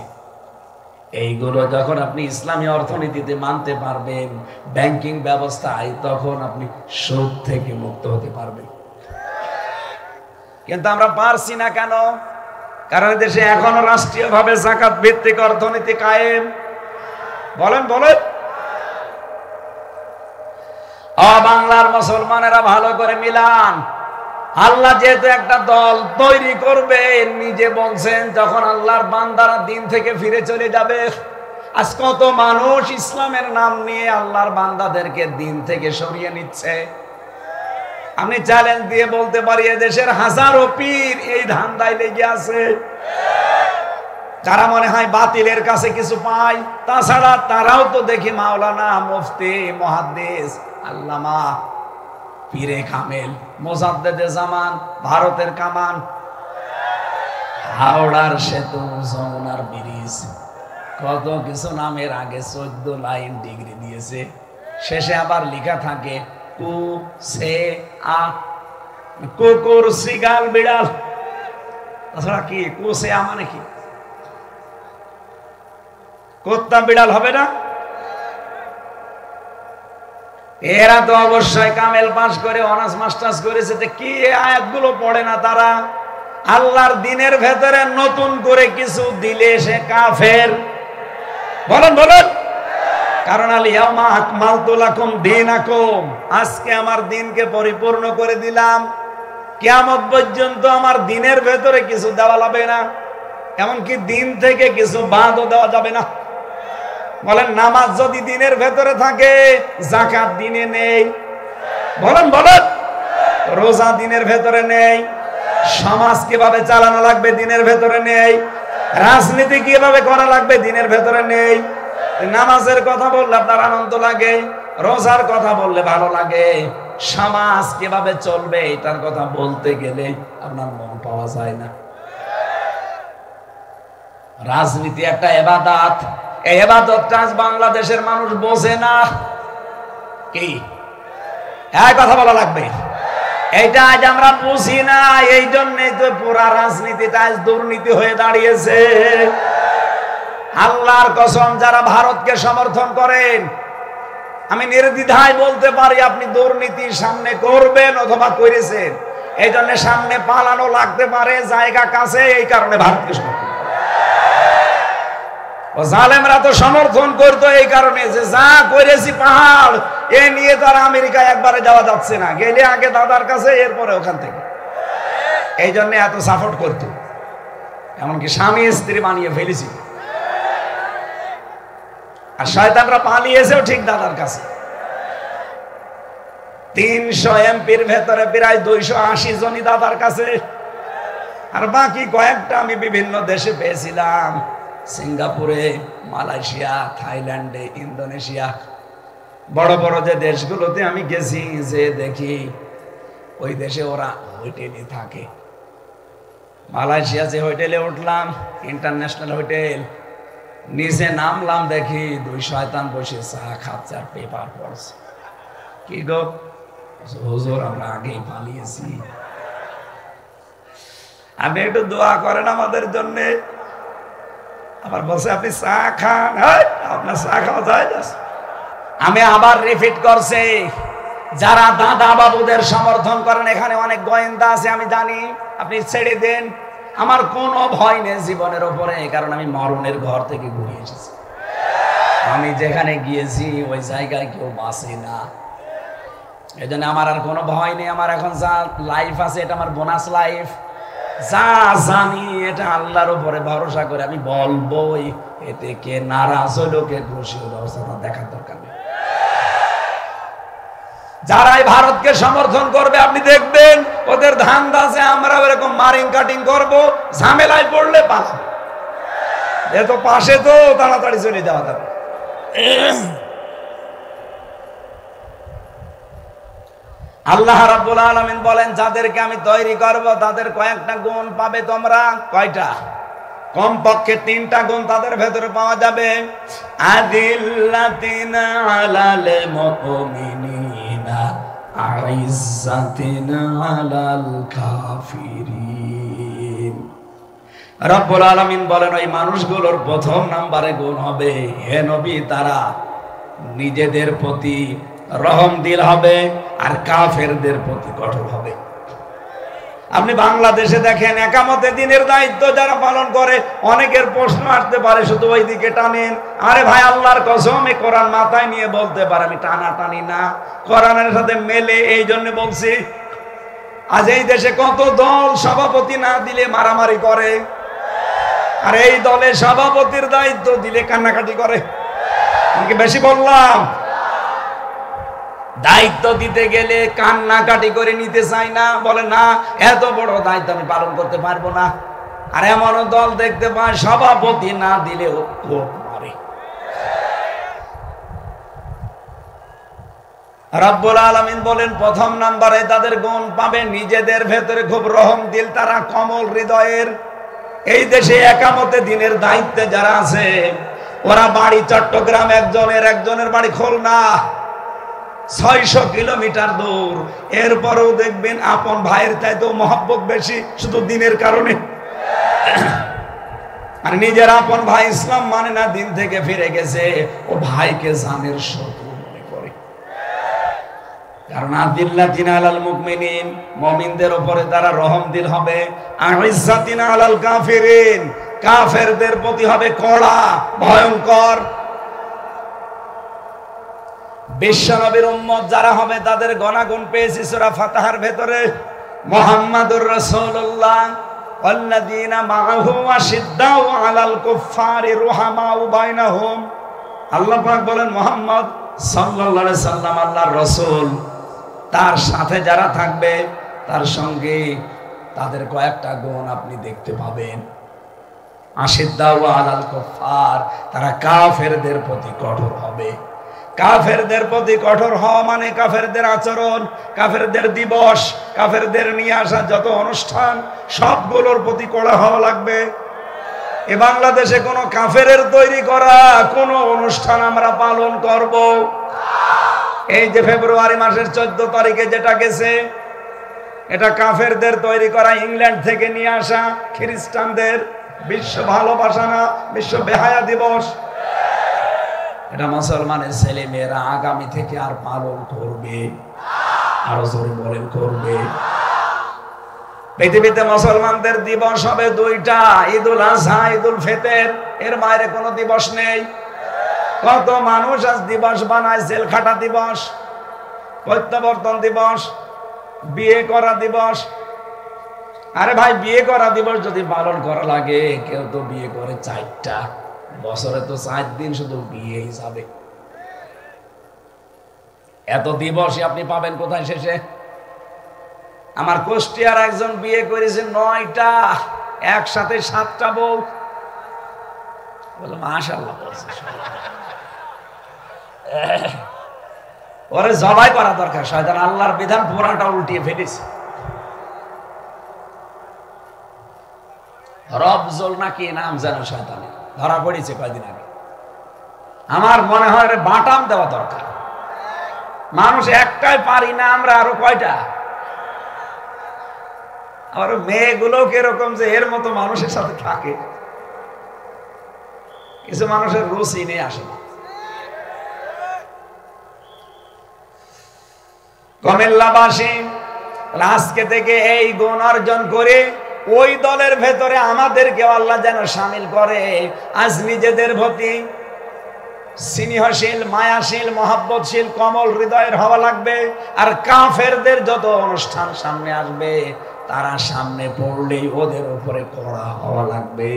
এইগুলো যখন আপনি ইসলামী অর্থনীতিতে মানতে পারবেন, ব্যাংকিং ব্যবস্থায়, তখন আপনি সুদ থেকে মুক্ত হতে পারবেন। কিন্তু আমরা পারছি না কেন? কারণ দেশে এখনো রাষ্ট্রীয়ভাবে যাকাত ভিত্তিক অর্থনীতি কায়েম। বলেন বলেন। বাংলার মুসলমানেরা ভালো করে মিলান। আল্লাহ যেহেতু একটা দল তৈরি করবে নিজে বলছেন, যখন আল্লাহর বান্দারা দিন থেকে ফিরে চলে যাবে। আজ কত মানুষ ইসলামের নাম নিয়ে আল্লাহর বান্দাদেরকে দিন থেকে সরিয়ে নিচ্ছে। আমি চ্যালেঞ্জ দিয়ে বলতে পারি, দেশের হাজারো পীর এই ধান্দায় লেগে আছে। যারা মনে হয় বাতিলের কাছে কিছু পায়, তাছাড়া তারাও তো দেখি মাওলানা, মুফতি, মুহাদ্দিস, আল্লামা, পীরে কামেল, মোজাদ্দেদে জামান, ভারতের কামান, হাওড়ার সেতু, যমুনার ব্রিজ, কত কিছু নামের আগে 14 লাইন ডিগ্রি দিয়েছে। শেষে আবার লেখা থাকে কু সে আ, কুকুর, শিগাল, বিড়াল। তাছাড়া কি কু সে আ মানে কি? কুত্তা বিড়াল হবে না? এরা তো অবশ্যই কামেল পাস করে অনার্স মাস্টার্স করেছে। কি আয়াতগুলো পড়ে না তারা? আল্লাহর দিনের ভেতরে নতুন করে কিছু দিলে সে কাফের। বলেন বলেন। কারণ আল-ইয়াউমা আকমালতু লাকুম দীনাকুম, আজকে আমার দিনকে পরিপূর্ণ করে দিলাম। কিয়ামত পর্যন্ত আমার দিনের ভেতরে কিছু দেওয়া যাবে না, এমনকি দিন থেকে কিছু বাদও দেওয়া যাবে না। বলেন, নামাজ যদি দিনের ভেতরে থাকে, যাকাত দিনে নেই। বলেন বলেন। রোজা দিনের ভেতরে নেই। সমাজ কিভাবে চালানো লাগবে দিনের ভেতরে নেই। রাজনীতি কিভাবে করা লাগবে দিনের ভেতরে নেই। নামাজের কথা বললে আপনার আনন্দ লাগে, রোজার কথা বললে ভালো লাগে, সমাজ কিভাবে চলবে এটার কথা বলতে গেলে আপনার মন পাওয়া যায় না। রাজনীতি একটা ইবাদত, এই ইবাদতটা আজ বাংলাদেশের মানুষ বোঝে না। কি এই কথা বলা লাগবে, এইটা আজ আমরা বুঝি না। এই জন্যই তো পুরা রাজনীতিটা আজ দুর্নীতি হয়ে দাঁড়িয়েছে। আল্লাহর কসম, যারা ভারতকে সমর্থন করেন, আমি নির্দ্বিধায় বলতে পারি আপনি দুর্নীতির সামনে করবেন অথবা করেছেন। এই জন্য সামনে পালানো লাগতে পারে, জায়গা কাছে, এই কারণে ভারতকে সমর্থন। ও জালেমরা তো সমর্থন করতো এই কারণে যে যা করেছি পাহাড়, এ নিয়ে তারা আমেরিকায় একবারে যাওয়া যাচ্ছে না, গেলে আগে দাদার কাছে, এরপরে ওখান থেকে। এই জন্য এত সাপোর্ট করতো, এমনকি স্বামী স্ত্রী বানিয়ে ফেলেছি। আর শয়তানরা পালিয়েছেও ঠিক দাদার কাছে। 300 এমপির ভেতরে প্রায় 280 জনই দাদার কাছে। আর বাকি কয়েকটা আমি বিভিন্ন দেশে পেয়েছিলাম, সিঙ্গাপুরে, মালয়েশিয়া, থাইল্যান্ডে, ইন্দোনেশিয়া, বড় বড় যে দেশগুলোতে আমি গেছি, যে দেখি ওই দেশে ওরা হোটেলে থাকে। মালয়েশিয়া যে হোটেলে উঠলাম, ইন্টারন্যাশনাল হোটেল, নিচে নামলাম, দেখি 2 শয়তান বসে চা খাচ্ছে আর পেপার পড়ছে। কি গো হুজুর, আমরা আগেই পালিয়েছি, আপনি একটু দোয়া করেন আমাদের জন্য। আবার বলছে আপনি চা খান, আপনার চা খাওয়া যায়। আমি আবার রিপিট করছি, যারা দাদা বাবুদের সমর্থন করেন, এখানে অনেক গোয়েন্দা আছে আমি জানি, আপনি ছেড়ে দেন। আমার কোনো ভয় নেই জীবনের উপরে, কারণ আমি মরণের ঘর থেকে ঘুরে এসেছি। আমি যেখানে গিয়েছি ওই জায়গায় কেউ বাঁচে না, এই জন্য আমার আর কোনো ভয় নেই। আমার এখন যা লাইফ আছে, এটা আমার বোনাস লাইফ। যা জানি এটা আল্লাহর উপরে ভরসা করে আমি বলবোই। এতে কে নারাজ হইলো, কে খুশি হইলো, দেখার দরকার নেই। যারাই ভারতকে সমর্থন করবে আপনি দেখবেন ওদের ধান্দা আছে আমরা এরকম মারিং কাটিং করব, ঝামেলায় পড়লে পালাবো। এত পাশে তো তাড়াতাড়ি চলে যাওয়া যাবে। আল্লাহ রাব্বুল আলামিন বলেন, যাদেরকে আমি তৈরি করব তাদের কয়েকটা গুণ পাবে তোমরা। কয়টা? কমপক্ষে 3টা গুণ তাদের ভেতরে পাওয়া যাবে। আদিল্লাতিন আলাল মুমিনিনা আইজ্জাতিন আলাল কাফিরিন। রব্বুল আলামিন বলেন, ওই মানুষগুলোর প্রথম নম্বরে গুণ হবে, হে নবী, তারা নিজেদের প্রতি রহম দিল হবে আর কাফেরদের প্রতি কঠোর হবে। আপনি বাংলাদেশে দেখেন একামতে দিনের দায়িত্ব যারা পালন করে, অনেকের প্রশ্ন আসতে পারে শুধু ওই দিকে টানেন। আরে ভাই, আল্লাহর কসম, এই কোরআন মাথায় নিয়ে বলতে পারে আমি টানা টানি না, কোরআনের সাথে মেলে, এই জন্য বলছি। আজ এই দেশে কত দল সভাপতি না দিলে মারামারি করে, আর এই দলে সভাপতির দায়িত্ব দিলে কান্নাকাটি করে। আমি বেশি বললাম? দায়িত্ব দিতে গেলে কান্নাকাটি করে নিতে চাই না, বলে না এত বড় দায়িত্ব আমি পালন করতে পারবো না। আর এমনও দল দেখতে পায় সভাপতি না দিলেও কোপ মারে। রব্বুল আলামিন বলেন প্রথম নম্বরে তাদের গুণ পাবে নিজেদের ভেতরে খুব রহম দিল, তারা কমল হৃদয়ের। এই দেশে একামতে দিনের দায়িত্বে যারা আছে, ওরা বাড়ি চট্টগ্রাম, একজনের বাড়ি খুলনা, 600 কিলোমিটার দূর। এরপরেও দেখবেন আপন ভাইয়ের চাইতেও মহব্বত বেশি, শুধু দিনের কারণে। আর নিজের আপন ভাই ইসলাম মানে না, দিন থেকে ফিরে গেছে, ও ভাইকে জানের শত্রু মনে করে। কারণ আদিল্লাতিনা আলাল মুমিনিন, মুমিনদের উপরে তারা রহমদিল হবে। আইজ্জাতিনা আলাল কাফিরিন, কাফেরদের প্রতি হবে কড়া, ভয়ঙ্কর। বিশ্বনবীর উম্মত যারা হবে তাদের গণাগুণ পেয়েছি সূরা ফাতিহার ভেতরে। মুহাম্মাদুর রাসূলুল্লাহ ওয়াল্লাযীনা মাআহু আশিদ্দাউ আলাল কুফফারি রুহামাউ বাইনাহুম। আল্লাহ পাক বলেন মুহাম্মদ সাল্লাল্লাহু আলাইহি সাল্লাম আল্লাহর রাসূল, তার সাথে যারা থাকবে তার সঙ্গে তাদের কয়েকটা গুণ আপনি দেখতে পাবেন। আশিদ্দাউ আলাল কুফফার, তারা কাফেরদের প্রতি কঠোর হবে। কাফেরদের প্রতি কঠোর হওয়া মানে কাফেরদের আচরণ, কাফেরদের দিবস, কাফেরদের নিয়ে আসা যত অনুষ্ঠান, সবগুলোর প্রতি কড়া হওয়া লাগবে। এ বাংলাদেশে কোনো কাফেরের তৈরি করা কোন অনুষ্ঠান আমরা পালন করব? এই যে ফেব্রুয়ারি মাসের 14 তারিখে যেটা গেছে, এটা কাফেরদের তৈরি করা, ইংল্যান্ড থেকে নিয়ে আসা, খ্রিস্টানদের বিশ্ব ভালোবাসা না, বিশ্ব বেহায়া দিবস। এটা মুসলমানের ছেলে মেয়েরা আগামী থেকে আর পালন করবে। আরো জোরে বলেন, করবে। পৃথিবীতে মুসলমানদের দিবস হবে দুইটা, ঈদুল আজহা, ঈদুল ফিতর। এর বাইরে কোনো দিবস নেই। কত মানুষ আজ দিবস বানায়, জেল খাটা দিবস, প্রত্যাবর্তন দিবস, বিয়ে করা দিবস। আরে ভাই, বিয়ে করা দিবস যদি পালন করা লাগে, কেউ তো বিয়ে করে 4টা, বছরে তো 4 দিন শুধু বিয়ে হিসাবে। এত দিবসই আপনি পাবেন কোথায় শেষে? আমার কুষ্টিয়ার একজন বিয়ে করেছে 9টা, একসাথে 7টা বউ। বললাম মাশাআল্লাহ, বলছে ওরে জবাই করা দরকার। শয়তান আল্লাহর বিধান পুরাটা উল্টিয়ে ফেলেছে। রবজল নাকি নাম যেন শয়তানের, ধরা পড়েছে কয়েকদিন আগে। আমার মনে হয় বাটাম দেওয়া দরকার। মানুষ একটাই পারি না, আমরা আরো কয়টা? আর মেয়েগুলো কিরকম যে এর মতো মানুষের সাথে থাকে। কিছু মানুষের রুচি নেই, আসে না। কুমিল্লাবাসী আজকে থেকে এই গুণ অর্জন করে ওই দলের ভেতরে আমাদেরকে আল্লাহ যেন শামিল করে। আজ নিজেদের প্রতি স্নেহশীল, মায়াশীল, মহব্বতশীল, কমল হৃদয়ের হওয়া লাগবে। আর কাফেরদের যত অনুষ্ঠান সামনে আসবে, তারা সামনে পড়লেই ওদের উপরে কড়া হওয়া লাগবে।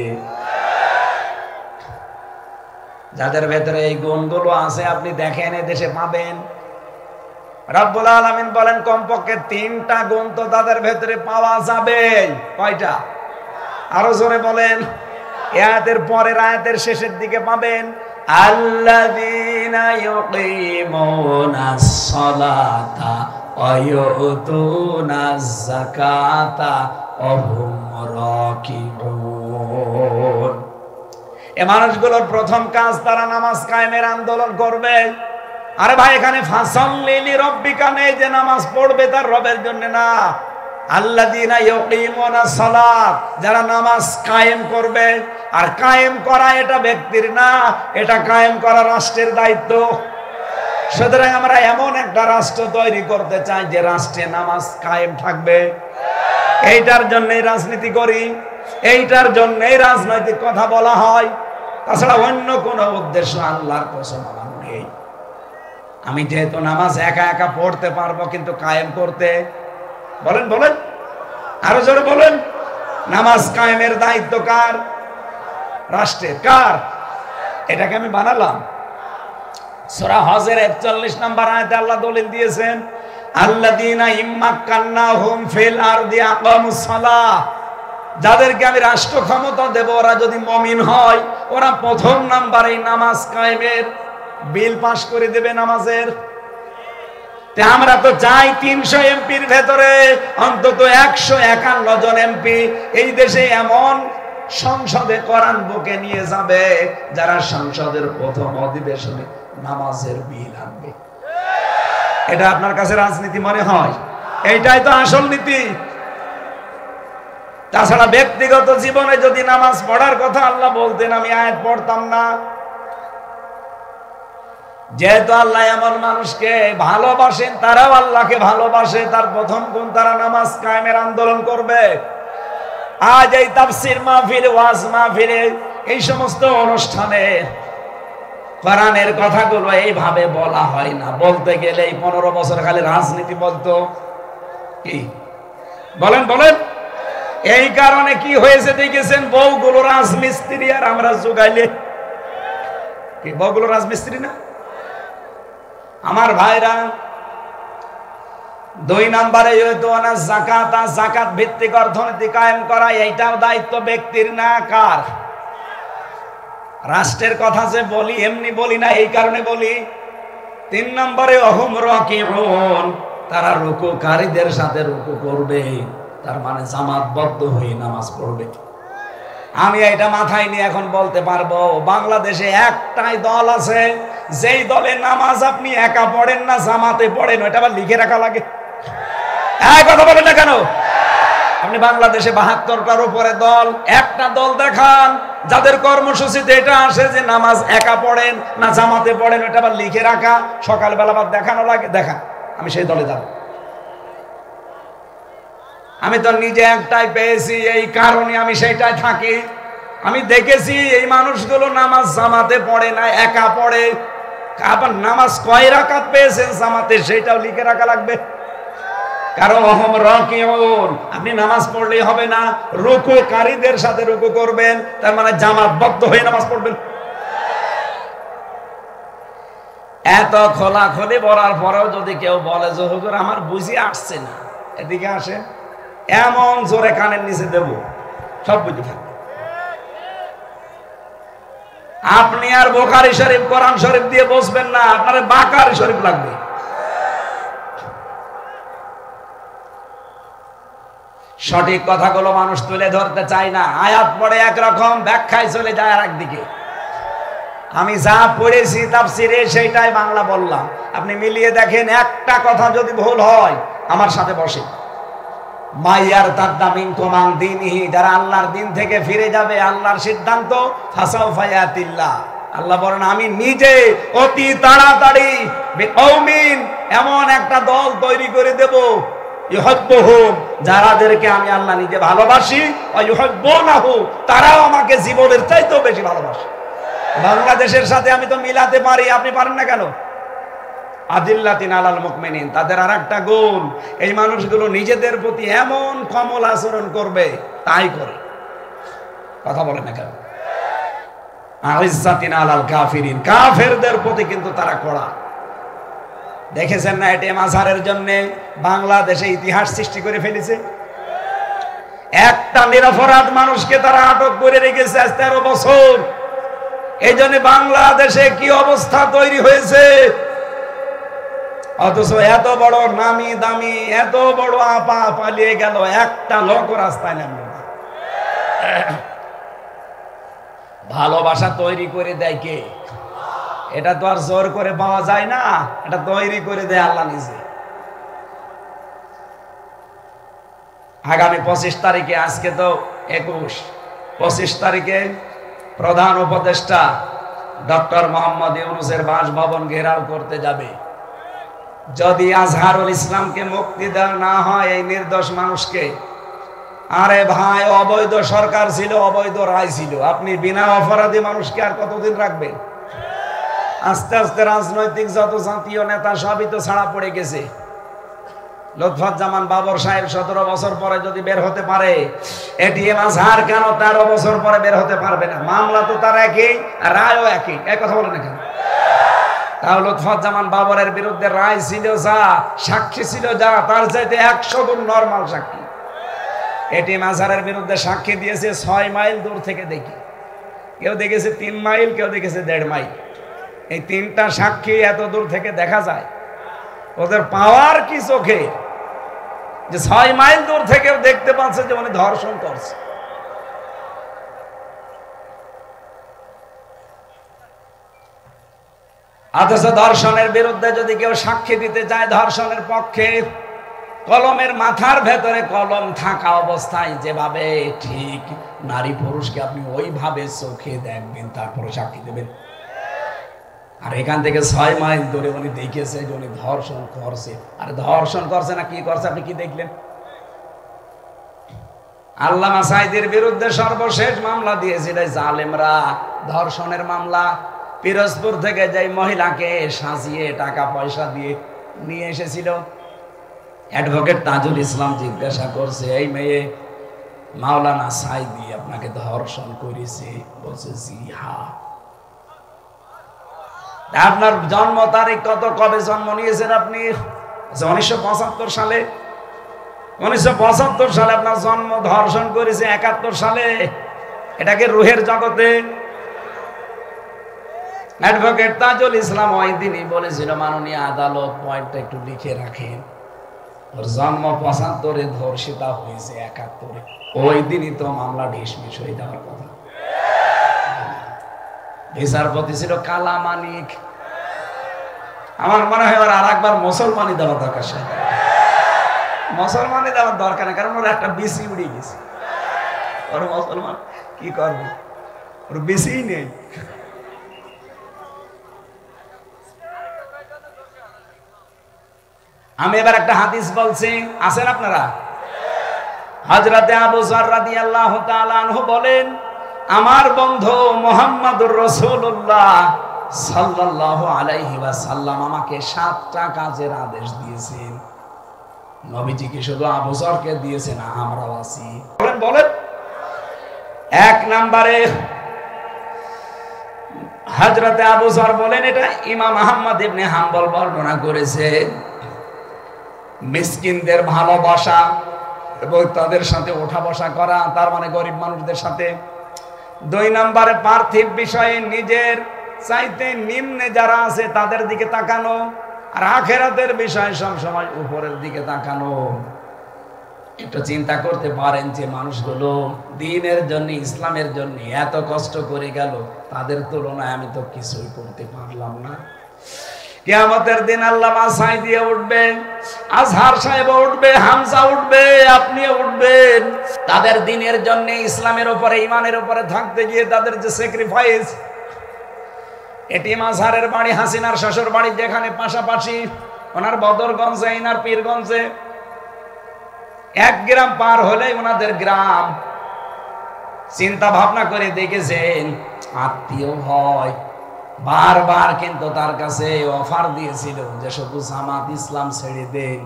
যাদের ভেতরে এই গুণগুলো আছে আপনি দেখেন এদেশে পাবেন। রব্বুল আলামিন বলেন কমপক্ষে 3টা গুণ তো তাদের ভেতরে পাওয়া যাবে। কয়টা? আরো জোরে বলেন। আয়াতের পরের আয়াতের শেষের দিকে পাবেন আল্লাযীনা ইউকিমুনাস সালাতা ওয়া ইউতুনাজ যাকাতা ওয়া হুম রাকিউন। এই মানুষগুলোর প্রথম কাজ, তারা নামাজ কায়েমের আন্দোলন করবে। আরে ভাই, এখানে ফাসাল্লি লিরাব্বিকা নেই যে নামাজ পড়বে তার রবের জন্য না। আল্লাযীনা ইউকিমুনাস সালাত, যারা নামাজ কায়েম করবে। আর কায়েম করা এটা ব্যক্তির না, এটা কায়েম করা রাষ্ট্রের দায়িত্ব। সুতরাং আমরা এমন একটা রাষ্ট্র তৈরি করতে চাই যে রাষ্ট্রে নামাজ কায়েম থাকবে। এইটার জন্যই রাজনীতি করি, এইটার জন্যই রাজনৈতিক কথা বলা হয়, তাছাড়া অন্য কোনো উদ্দেশ্য আল্লাহর কসম আমার নেই। আমি যেহেতু নামাজ একা একা পড়তে পারবো, কিন্তু কায়েম করতে বলেন বলেন আরো জোরে বলেন, নামাজ কায়েমের দায়িত্ব কার? রাষ্ট্রের। কার? এটাকে আমি বানালাম। সূরা হজের 41 নম্বর আয়াতে আল্লাহ দলিল দিয়েছেন, আল্লাযীনা ইম্মাক্কান্নাহুম ফিল আরদি আকামুস সালাহ, যাদেরকে আমি রাষ্ট্র ক্ষমতা দেব, ওরা যদি মুমিন হয়, ওরা প্রথম নাম্বারে নামাজ কায়েমের বিল পাস করে দেবে নামাজের। তে আমরা তো চাই 300 এমপির ভেতরে অন্তত 151 জন এমপি এই দেশে এমন সংসদে কোরআন বুকে নিয়ে যাবে যারা সংসদের প্রথম অধিবেশনে নামাজের বিল আনবে। এটা আপনার কাছে রাজনীতি মনে হয়? এইটাই তো আসল নীতি। তাছাড়া ব্যক্তিগত জীবনে যদি নামাজ পড়ার কথা আল্লাহ বলতেন, আমি আয়াত পড়তাম না। যেহেতু আল্লাহ এমন মানুষকে ভালোবাসেন, তারাও আল্লাহকে ভালোবাসে, তার প্রথম গুণ তারা নামাজ কায়েমের আন্দোলন করবে। আজ এই তাফসীর মাহফিল, ওয়াজ মাহফিল, এই সমস্ত অনুষ্ঠানে কোরআনের কথাগুলো এইভাবে বলা হয় না। বলতে গেলে এই 15 বছর খালি রাজনীতি বলতো। কি বলেন বলেন? এই কারণে কি হয়েছে দেখেছেন, বউগুলো রাজমিস্ত্রি আর আমরা জোগাইলে কি বউগুলো রাজমিস্ত্রি না? আমার ভাইরা, 2 নম্বরে যাকাত ভিত্তিক অর্থনীতি কায়েম করা, এইটাও দায়িত্ব ব্যক্তির না, কার? রাষ্ট্রের কথা যে বলি এমনি বলি না, এই কারণে বলি। 3 নম্বরে অহুম রাকিউন, তারা রুকুকারীদের সাথে রুকু করবে, তার মানে জামাতবদ্ধ হয়ে নামাজ পড়বে। আমি এটা মাথায় নিয়ে এখন বলতে পারবো, বাংলাদেশে একটাই দল আছে যেই দলে নামাজ আপনি একা পড়েন না, জামাতে পড়েন, ওটা আবার লিখে রাখা লাগে। এই কথা বলেন না কেন? আপনি বাংলাদেশে 72টার উপরে দল, একটা দল দেখান যাদের কর্মসূচিতে এটা আসে যে নামাজ একা পড়েন না জামাতে পড়েন, ওটা আবার লিখে রাখা, সকালবেলা আবার দেখানো লাগে। দেখা, আমি সেই দলে যাব। আমি তো নিজে একটাই পেয়েছি, এই কারণে আমি সেইটাই থাকি। আমি দেখেছি এই মানুষগুলো নামাজ জামাতে পড়ে না, একা পড়ে। আবার নামাজ কয় রাকাত পেয়েছেন জামাতে, সেটাও লিখে রাখা লাগবে। কারণ অহম রাকিউন, আপনি নামাজ পড়লেই হবে না, রুকুকারীদের সাথে রুকু করবেন, তার মানে জামাতবদ্ধ হয়ে নামাজ পড়বেন। এত খোলাখুলি বলার পরেও যদি কেউ বলে যে হুজুর আমার বুঝি আসছে না, এদিকে আসে, এমন জোরে কানের নিচে দেব সব বুঝে থাকবে। আপনি আর বুখারী শরীফ, কোরআন শরীফ দিয়ে বসবেন না, আপনার বাকারি শরীফ লাগবে। সঠিক কথাগুলো মানুষ তুলে ধরতে চায় না, আয়াত পড়ে একরকম, ব্যাখ্যায় চলে যায় আর একদিকে। আমি যা পড়েছি তাফসীরে সেইটাই বাংলা বললাম, আপনি মিলিয়ে দেখেন, একটা কথা যদি ভুল হয় আমার সাথে বসে। মাইয়ার তাদ্দামিন কুমান দিনহি, যারা আল্লাহর দিন থেকে ফিরে যাবে, আল্লাহর সিদ্ধান্ত, ফাসাউফা ইয়াতিল্লাহ, আল্লাহ বলেন আমি নিজে অতি তাড়াতাড়ি বিকৌমিন, এমন একটা দল তৈরি করে দেব, ইউহিব্বুহুম, যারাদেরকে আমি আল্লাহ নিজে ভালোবাসি, ওয়া ইউহিব্বুনাহু, তারাও আমাকে জীবনের চাইতেও বেশি ভালোবাসে। বাংলাদেশের সাথে আমি তো মিলাতে পারি, আপনি পারেন না কেন? আদিল্লাতিন আলাল মুমিনিন, তাদের আরেকটা গুণ, এই মানুষগুলো নিজেদের প্রতি এমন কমল আচরণ করবে, তাই করে। কথা বলে না কেন? আইজ্জাতিন আলাল কাফিরিন, কাফেরদের প্রতি কিন্তু তারা কড়া। দেখেছেন না এটিএম আজহারের জন্য বাংলাদেশে ইতিহাস সৃষ্টি করে ফেলেছে। একটা নিরপরাধ মানুষকে তারা আটক করে রেখেছে আজ 13 বছর। এই জন্য বাংলাদেশে কি অবস্থা তৈরি হয়েছে। অথচ এত বড় নামি দামি, এত বড় আপা পালিয়ে গেল, একটা লোক রাস্তায় নামল না। ভালোবাসা তৈরি করে দেয় কে? এটা তো আর জোর করে পাওয়া যায় না, এটা তৈরি করে দেয় আল্লাহ নিজে। আগামী 25 তারিখে, আজকে তো 21, 25 তারিখে প্রধান উপদেষ্টা ডক্টর মোহাম্মদ ইউনূসের বাসভবন ঘেরাও করতে যাবে। যদি আজহারুল ইসলামকে মুক্তি দেওয়া না হয়, এই নির্দোষ মানুষকে, আরে ভাই, অবৈধ সরকার ছিল, অবৈধ রায় ছিল, আপনি বিনা অপরাধী মানুষকে আর কতদিন রাখবেন? আস্তে আস্তে রাজনৈতিক যত জাতীয় নেতা সবই তো ছাড়া পড়ে গেছে। লুৎফুজ্জামান বাবর সাহেব 17 বছর পরে যদি বের হতে পারে, এটিএম আজহার কেন 13 বছর পরে বের হতে পারবে না? মামলা তো তার একই, রায়ও একই, এক কথা বলে না কেন? তাহলে লুৎফুজ্জামান বাবরের বিরুদ্ধে রায় ছিল যা, সাক্ষী ছিল যা, তার চাইতে 100 গুণ নরমাল সাক্ষী। এটিএম আজহারের বিরুদ্ধে সাক্ষী দিয়েছে 6 মাইল দূর থেকে, দেখি কেউ দেখেছে 3 মাইল, কেউ দেখেছে 1.5 মাইল। এই 3টা সাক্ষী এত দূর থেকে দেখা যায়, ওদের পাওয়ার কি চোখে যে 6 মাইল দূর থেকেও দেখতে পাচ্ছে যে উনি ধর্ষণ করছে। অথচ ধর্ষণের বিরুদ্ধে যদি কেউ সাক্ষী দিতে যায় ধর্ষণের পক্ষে, কলমের মাথার ভেতরে কলম থাকা অবস্থায় যেভাবে ঠিক নারী পুরুষকে আপনি ওইভাবে চোখে দেখবেন, তারপরে সাক্ষী দেবেন। আর এখান থেকে 6 মাইল দূরে উনি দেখেছে যে উনি ধর্ষণ করছে। আর ধর্ষণ করছে না কি করছে আপনি কি দেখলেন? আল্লামা সাঈদীর বিরুদ্ধে সর্বশেষ মামলা দিয়েছিল জালেমরা, ধর্ষণের মামলা। পিরোজপুর থেকে যে মহিলাকে সাজিয়ে টাকা পয়সা দিয়ে নিয়ে এসেছিল, অ্যাডভোকেট তাজুল ইসলাম জিজ্ঞাসা করছে, এই মেয়ে মাওলানা সাঈদী আপনাকে ধর্ষণ করেছে? বলছে জি হ্যাঁ। আপনার জন্ম তারিখ কত, কবে জন্ম নিয়েছেন আপনি? 1975 সালে। 1975 সালে আপনার জন্ম, ধর্ষণ করেছে 71 সালে। এটাকে রুহের জগতে। অ্যাডভোকেট তাজুল ইসলাম ওই দিনই বলেছিল, মাননীয় আদালত পয়েন্টটা একটু লিখে রাখেন, ওর জন্ম 75-এ, ধর্ষিতা হয়েছে 71-এ। ওই দিনই তো মামলা ঢিসমিস হয়ে যাওয়ার কথা। বিচারপতি ছিল কালা মানিক। আমার মনে হয় আর একবার মুসলমানি দেওয়ার দরকার। মুসলমানি দেওয়ার দরকার নেই, কারণ ওর একটা বিসি উড়ে গেছে। ওর মুসলমান কি করবে, ওর বিসি নেই। আমি এবার একটা হাদিস বলছি, আছেন আপনারা? হযরতে আবু যর রাদিয়াল্লাহু তাআলা আনহু বলেন, আমার বন্ধু মুহাম্মদুর রাসূলুল্লাহ সাল্লাল্লাহু আলাইহি ওয়াসাল্লাম আমাকে 7টা কাজের আদেশ দিয়েছেন। নবীজি কি শুধু আবু যরকে দিয়েছেন? আমরাও আছি। বলেন বলেন। 1 নম্বরে হযরতে আবু যর বলেন, এটা ইমাম আহমদ ইবনে হাম্বল বর্ণনা করেছে, মিসকিনদের ভালোবাসা এবং তাদের সাথে ওঠা বসা করা, তার মানে গরিব মানুষদের সাথে। 2 নম্বরে পার্থিব বিষয়ে নিজের চাইতে নিম্নে যারা আছে তাদের দিকে তাকানো, আর আখেরাতের বিষয়ে সব সময় উপরের দিকে তাকানো। একটু চিন্তা করতে পারেন যে মানুষগুলো দ্বীনের জন্য, ইসলামের জন্য এত কষ্ট করে গেল, তাদের তুলনায় আমি তো কিছুই করতে পারলাম না। কিয়ামতের দিন আল্লামা সাঈদী উঠবেন, আজহার সাহেব উঠবে, হামজা উঠবে, আপনিও উঠবেন। তাদের দ্বীনের জন্য, ইসলামের উপরে, ঈমানের উপরে থাকতে গিয়ে তাদের যে স্যাক্রিফাইস। এটিএম আজহারের বাড়ি হাসিনার শ্বশুর বাড়ি যেখানে পাশাপাশি, ওনার বদরগঞ্জে, ইনার পীরগঞ্জে, 1 গ্রাম পার হলে ওনাদের গ্রাম। চিন্তা ভাবনা করে দেখেছেন, আত্মীয় হয় বারবার কিন্তু তার কাছে অফার দিয়েছিল যে শুধু জামাত ইসলাম ছেড়ে দেন,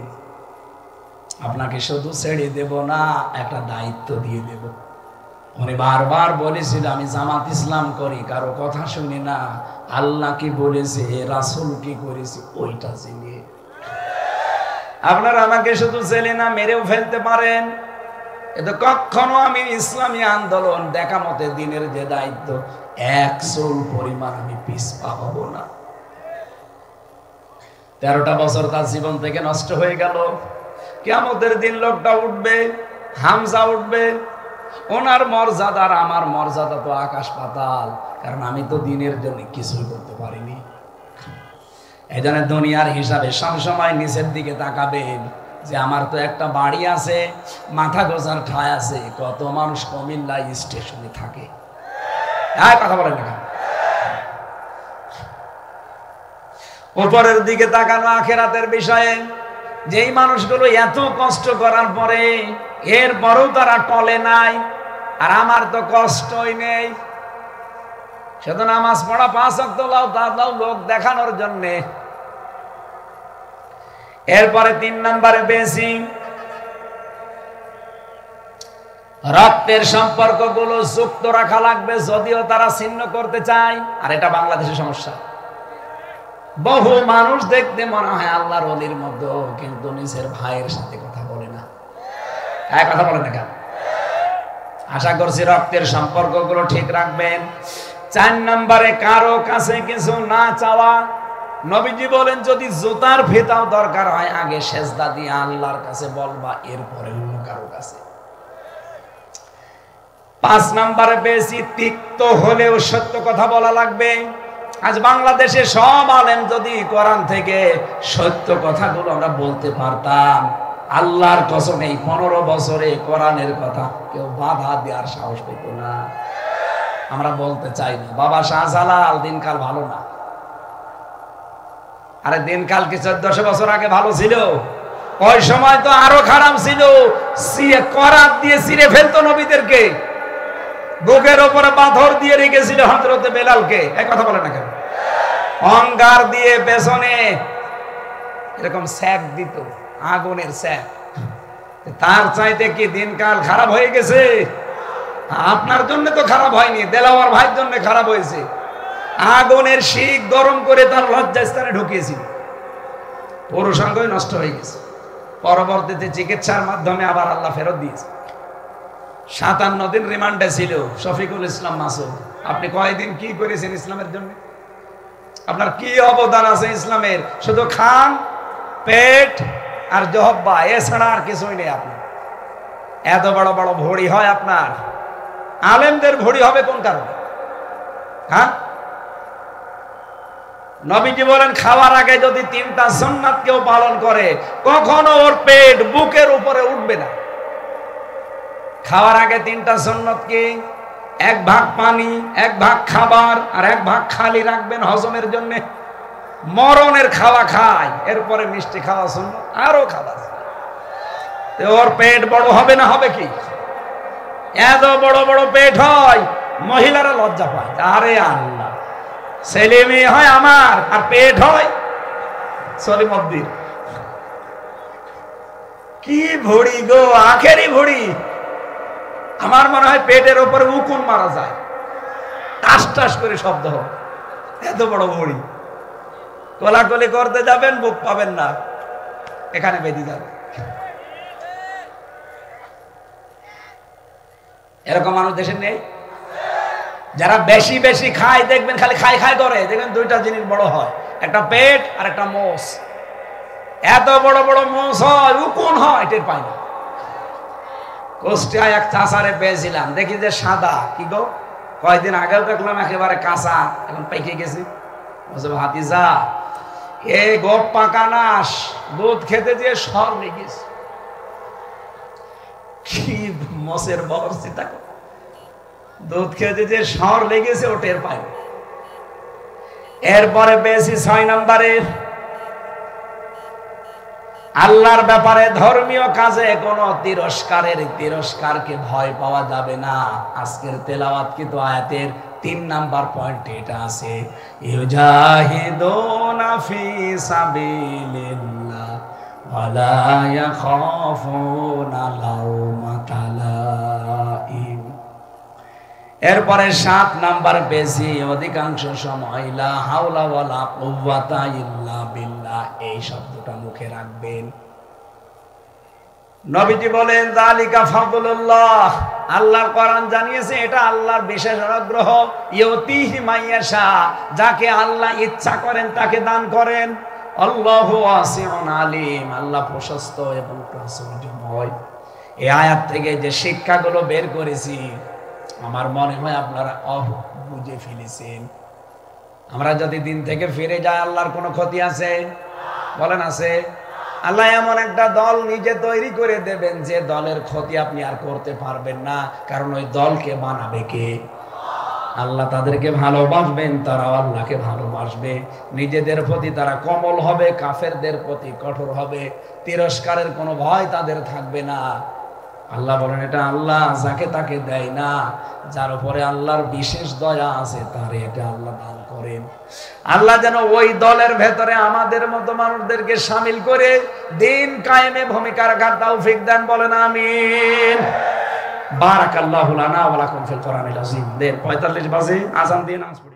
আপনাকে শুধু ছেড়ে দেব না, একটা দায়িত্ব দিয়ে দেব। উনি বারবার বলেছিল, আমি জামাত ইসলাম করি, কারো কথা শুনি না, আল্লাহ কি বলেছে, রাসূল কি করেছে ওইটা চিনি। আপনারা আমাকে শুধু ছেলে না, মেরেও ফেলতে পারেন, কিন্তু কখনো আমি ইসলামী আন্দোলন দেখা মতে দিনের যে দায়িত্ব, 1 চুল পরিমাণ আমি পিছপা হব না। 13টা বছর তার জীবন থেকে নষ্ট হয়ে গেল। কিয়ামতের দিন লোকটা উঠবে, হামজা উঠবে, ওনার মর্যাদা আর আমার মর্যাদা তো আকাশ পাতাল, কারণ আমি তো দিনের জন্য কিছুই করতে পারিনি। এজন্য দুনিয়ার হিসাবে সবসময় নিচের দিকে তাকাবেন যে আমার তো একটা বাড়ি আছে, মাথা গোজার ঠায় আছে, কত মানুষ কুমিল্লা স্টেশনে থাকে। কথা বলেন না। উপরের দিকে তাকানো আখেরাতের বিষয়ে। যেই মানুষগুলো এত কষ্ট করার পরে এরপরেও তারা টলে নাই, আর আমার তো কষ্টই নেই, শুধু নামাজ পড়া 5 ওয়াক্ত তাও লোক দেখানোর জন্য। এরপরে 3 নম্বরে বেশি রক্তের সম্পর্কগুলো যুক্ত রাখা লাগবে, যদিও তারা ছিন্ন করতে চায়। আর এটা বাংলাদেশের সমস্যা। বহু মানুষ দেখতে মনে হয় আল্লাহর ওলির মতো, কিন্তু নিজের ভাইয়ের সাথে কথা বলে না। কথা বলে না কেন? আশা করছি রক্তের সম্পর্কগুলো ঠিক রাখবেন। 4 নম্বরে কারো কাছে কিছু না চাওয়া। নবীজি বলেন, যদি জুতার ফিতাও দরকার হয় আগে সেজদা দিয়ে আল্লাহর কাছে বলবা, এরপরে অন্য কারো কাছে। 5 নম্বরে বেশি তিক্ত হলেও সত্য কথা বলা লাগবে। আজ বাংলাদেশে সব আলেম যদি কোরআন থেকে সত্য কথাগুলো আমরা বলতে পারতাম, আল্লাহর কসম এই 15 বছরে কোরআনের কথা কেউ বাধা দেওয়ার সাহস পেত না। আমরা বলতে চাই না। বাবা শাহজালাল দিনকাল ভালো না। আরে দিনকাল কি 1400 বছর আগে ভালো ছিল? ওই সময় তো আরো খারাপ ছিল। করাত দিয়ে ছিঁড়ে ফেলতো নবীদেরকে, বুকের ওপরে পাথর দিয়ে রেখেছিল হযরতে বেলালকে। এক কথা বলে না কেন? অঙ্গার দিয়ে পেছনে এরকম স্যাক দিত, আগুনের স্যাক। তার চাইতে কি দিনকাল খারাপ হয়ে গেছে? আপনার জন্য তো খারাপ হয়নি, দেলাওয়ার ভাইয়ের জন্য খারাপ হয়েছে। আগুনের শিক গরম করে তার লজ্জাস্থানে ঢুকিয়েছিল, পুরুষাঙ্গই নষ্ট হয়ে গেছে। পরবর্তীতে চিকিৎসার মাধ্যমে আবার আল্লাহ ফেরত দিয়েছে। 57 দিন রিমান্ডে ছিল শফিকুল ইসলাম মাসুদ। আপনি কয়দিন কি করেছেন ইসলামের জন্য? আপনার কি অবদান আছে ইসলামের? শুধু খান, পেট আর জহব্বা, এছাড়া আর কিছুই নেই আপনার। এত বড় বড় ভড়ি হয় আপনার। আলেমদের ভড়ি হবে কোন কারণে? হ্যাঁ, নবীজি বলেন খাওয়ার আগে যদি 3টা সুন্নাত কেউ পালন করে, কখনো ওর পেট বুকের উপরে উঠবে না। খাওয়ার আগে 3টা সুন্নাত কি? 1 ভাগ পানি, 1 ভাগ খাবার, আর 1 ভাগ খালি রাখবেন হজমের জন্য। মরণের খাওয়া খায়, এরপরে মিষ্টি খাওয়া সুন্নাত, আরো খাওয়া। ওর পেট বড় হবে না? হবে কি? এত বড় বড় পেট হয়, মহিলারা লজ্জা পায়। আরে আল্লাহ, ছেলে মেয়ে হয় আমার, আর পেট হয় সলিমদ্দির। কি ভড়ি গো, আখেরি ভড়ি। আমার মনে হয় পেটের উপরে উকুন মারা যায়, টাস টাস করে শব্দ হবে। এত বড় ভড়ি। কোলাকুলি করতে যাবেন, বুক পাবেন না, এখানে বেঁধে যাবে। এরকম মানুষ দেশে নেই? যারা বেশি বেশি খায় দেখবেন খালি খাই খাই করে, দেখবেন 2টা জিনিস বড় হয়, একটা পেট আর একটা মোষ। এত বড় বড় মোষ হয়, উকুন হয়, টের পায় না। কুষ্টিয়ায় এক চাষারে পেয়েছিলাম, দেখি যে সাদা। কি গো, কয়েকদিন আগেও দেখলাম একেবারে কাঁচা, এখন পেকে গেছে। ভাতিজা, এই গোপ পাকা নাশ, দুধ খেতে যেয়ে সর লেগেছে। কি মোষের বয়স চিন্তা কর, দুধ খেতে যে সর লেগেছে ও টের পায়। এরপরে বেশি 6 নম্বরে আল্লাহর ব্যাপারে ধর্মীয় কাজে কোনো তিরস্কারকে ভয় পাওয়া যাবে না। আজকের তেলাওয়াত কিন্তু আয়াতের 3 নাম্বার পয়েন্ট এটা আছে, ইউজাহিদুনা ফি সাবিলিল্লাহ ওয়ালা ইয়াখাফুনা লাওমাতা লাইম। এরপরে 7 নাম্বার বেশি অধিকাংশ সময় লা হাওলা ওয়ালা কুওয়াতা ইল্লা বিল্লাহ, এই শব্দটা মুখে রাখবেন। নবীজি বলেন যালিকা ফাদলুল্লাহ, আল্লাহর কোরআন জানিয়েছে এটা আল্লাহর বিশেষ অনুগ্রহ। ইউতিহি মাইয়াশা, যাকে আল্লাহ ইচ্ছা করেন তাকে দান করেন। আল্লাহু ওয়াসিউন আলিম, আল্লাহ প্রশস্ত এবং প্রাচুর্যময়। এই আয়াত থেকে যে শিক্ষাগুলো বের করেছি, আমার মনে হয় আপনারা বুঝে ফেলেছেন। আমরা যদি দিন থেকে ফিরে যাই, আল্লাহর কোনো ক্ষতি আছে? বলেন আছে? আল্লাহ এমন একটা দল নিজে তৈরি করে দেবেন যে দলের ক্ষতি আপনি আর করতে পারবেন না, কারণ ওই দলকে বানাবে কে? আল্লাহ তাদেরকে ভালোবাসবেন, তারাও আল্লাহকে ভালোবাসবে। নিজেদের প্রতি তারা কোমল হবে, কাফেরদের প্রতি কঠোর হবে। তিরস্কারের কোনো ভয় তাদের থাকবে না। আল্লাহ বলেন, এটা আল্লাহ যাকে তাকে দেয় না, যার উপরে আল্লাহর বিশেষ দয়া আছে তারে এটা আল্লাহ দান করেন। আল্লাহ যেন ওই দলের ভেতরে আমাদের মতো মানুষদেরকে শামিল করে দিন কায়েমে ভূমিকা রাখার তৌফিক দেন, বলেন আমিন। বারাকাল্লাহু লানা ওয়া লাকুম ফিল কোরআনিল আযীম। 45 বাজে আযান দিয়ে নামাজ পড়ি।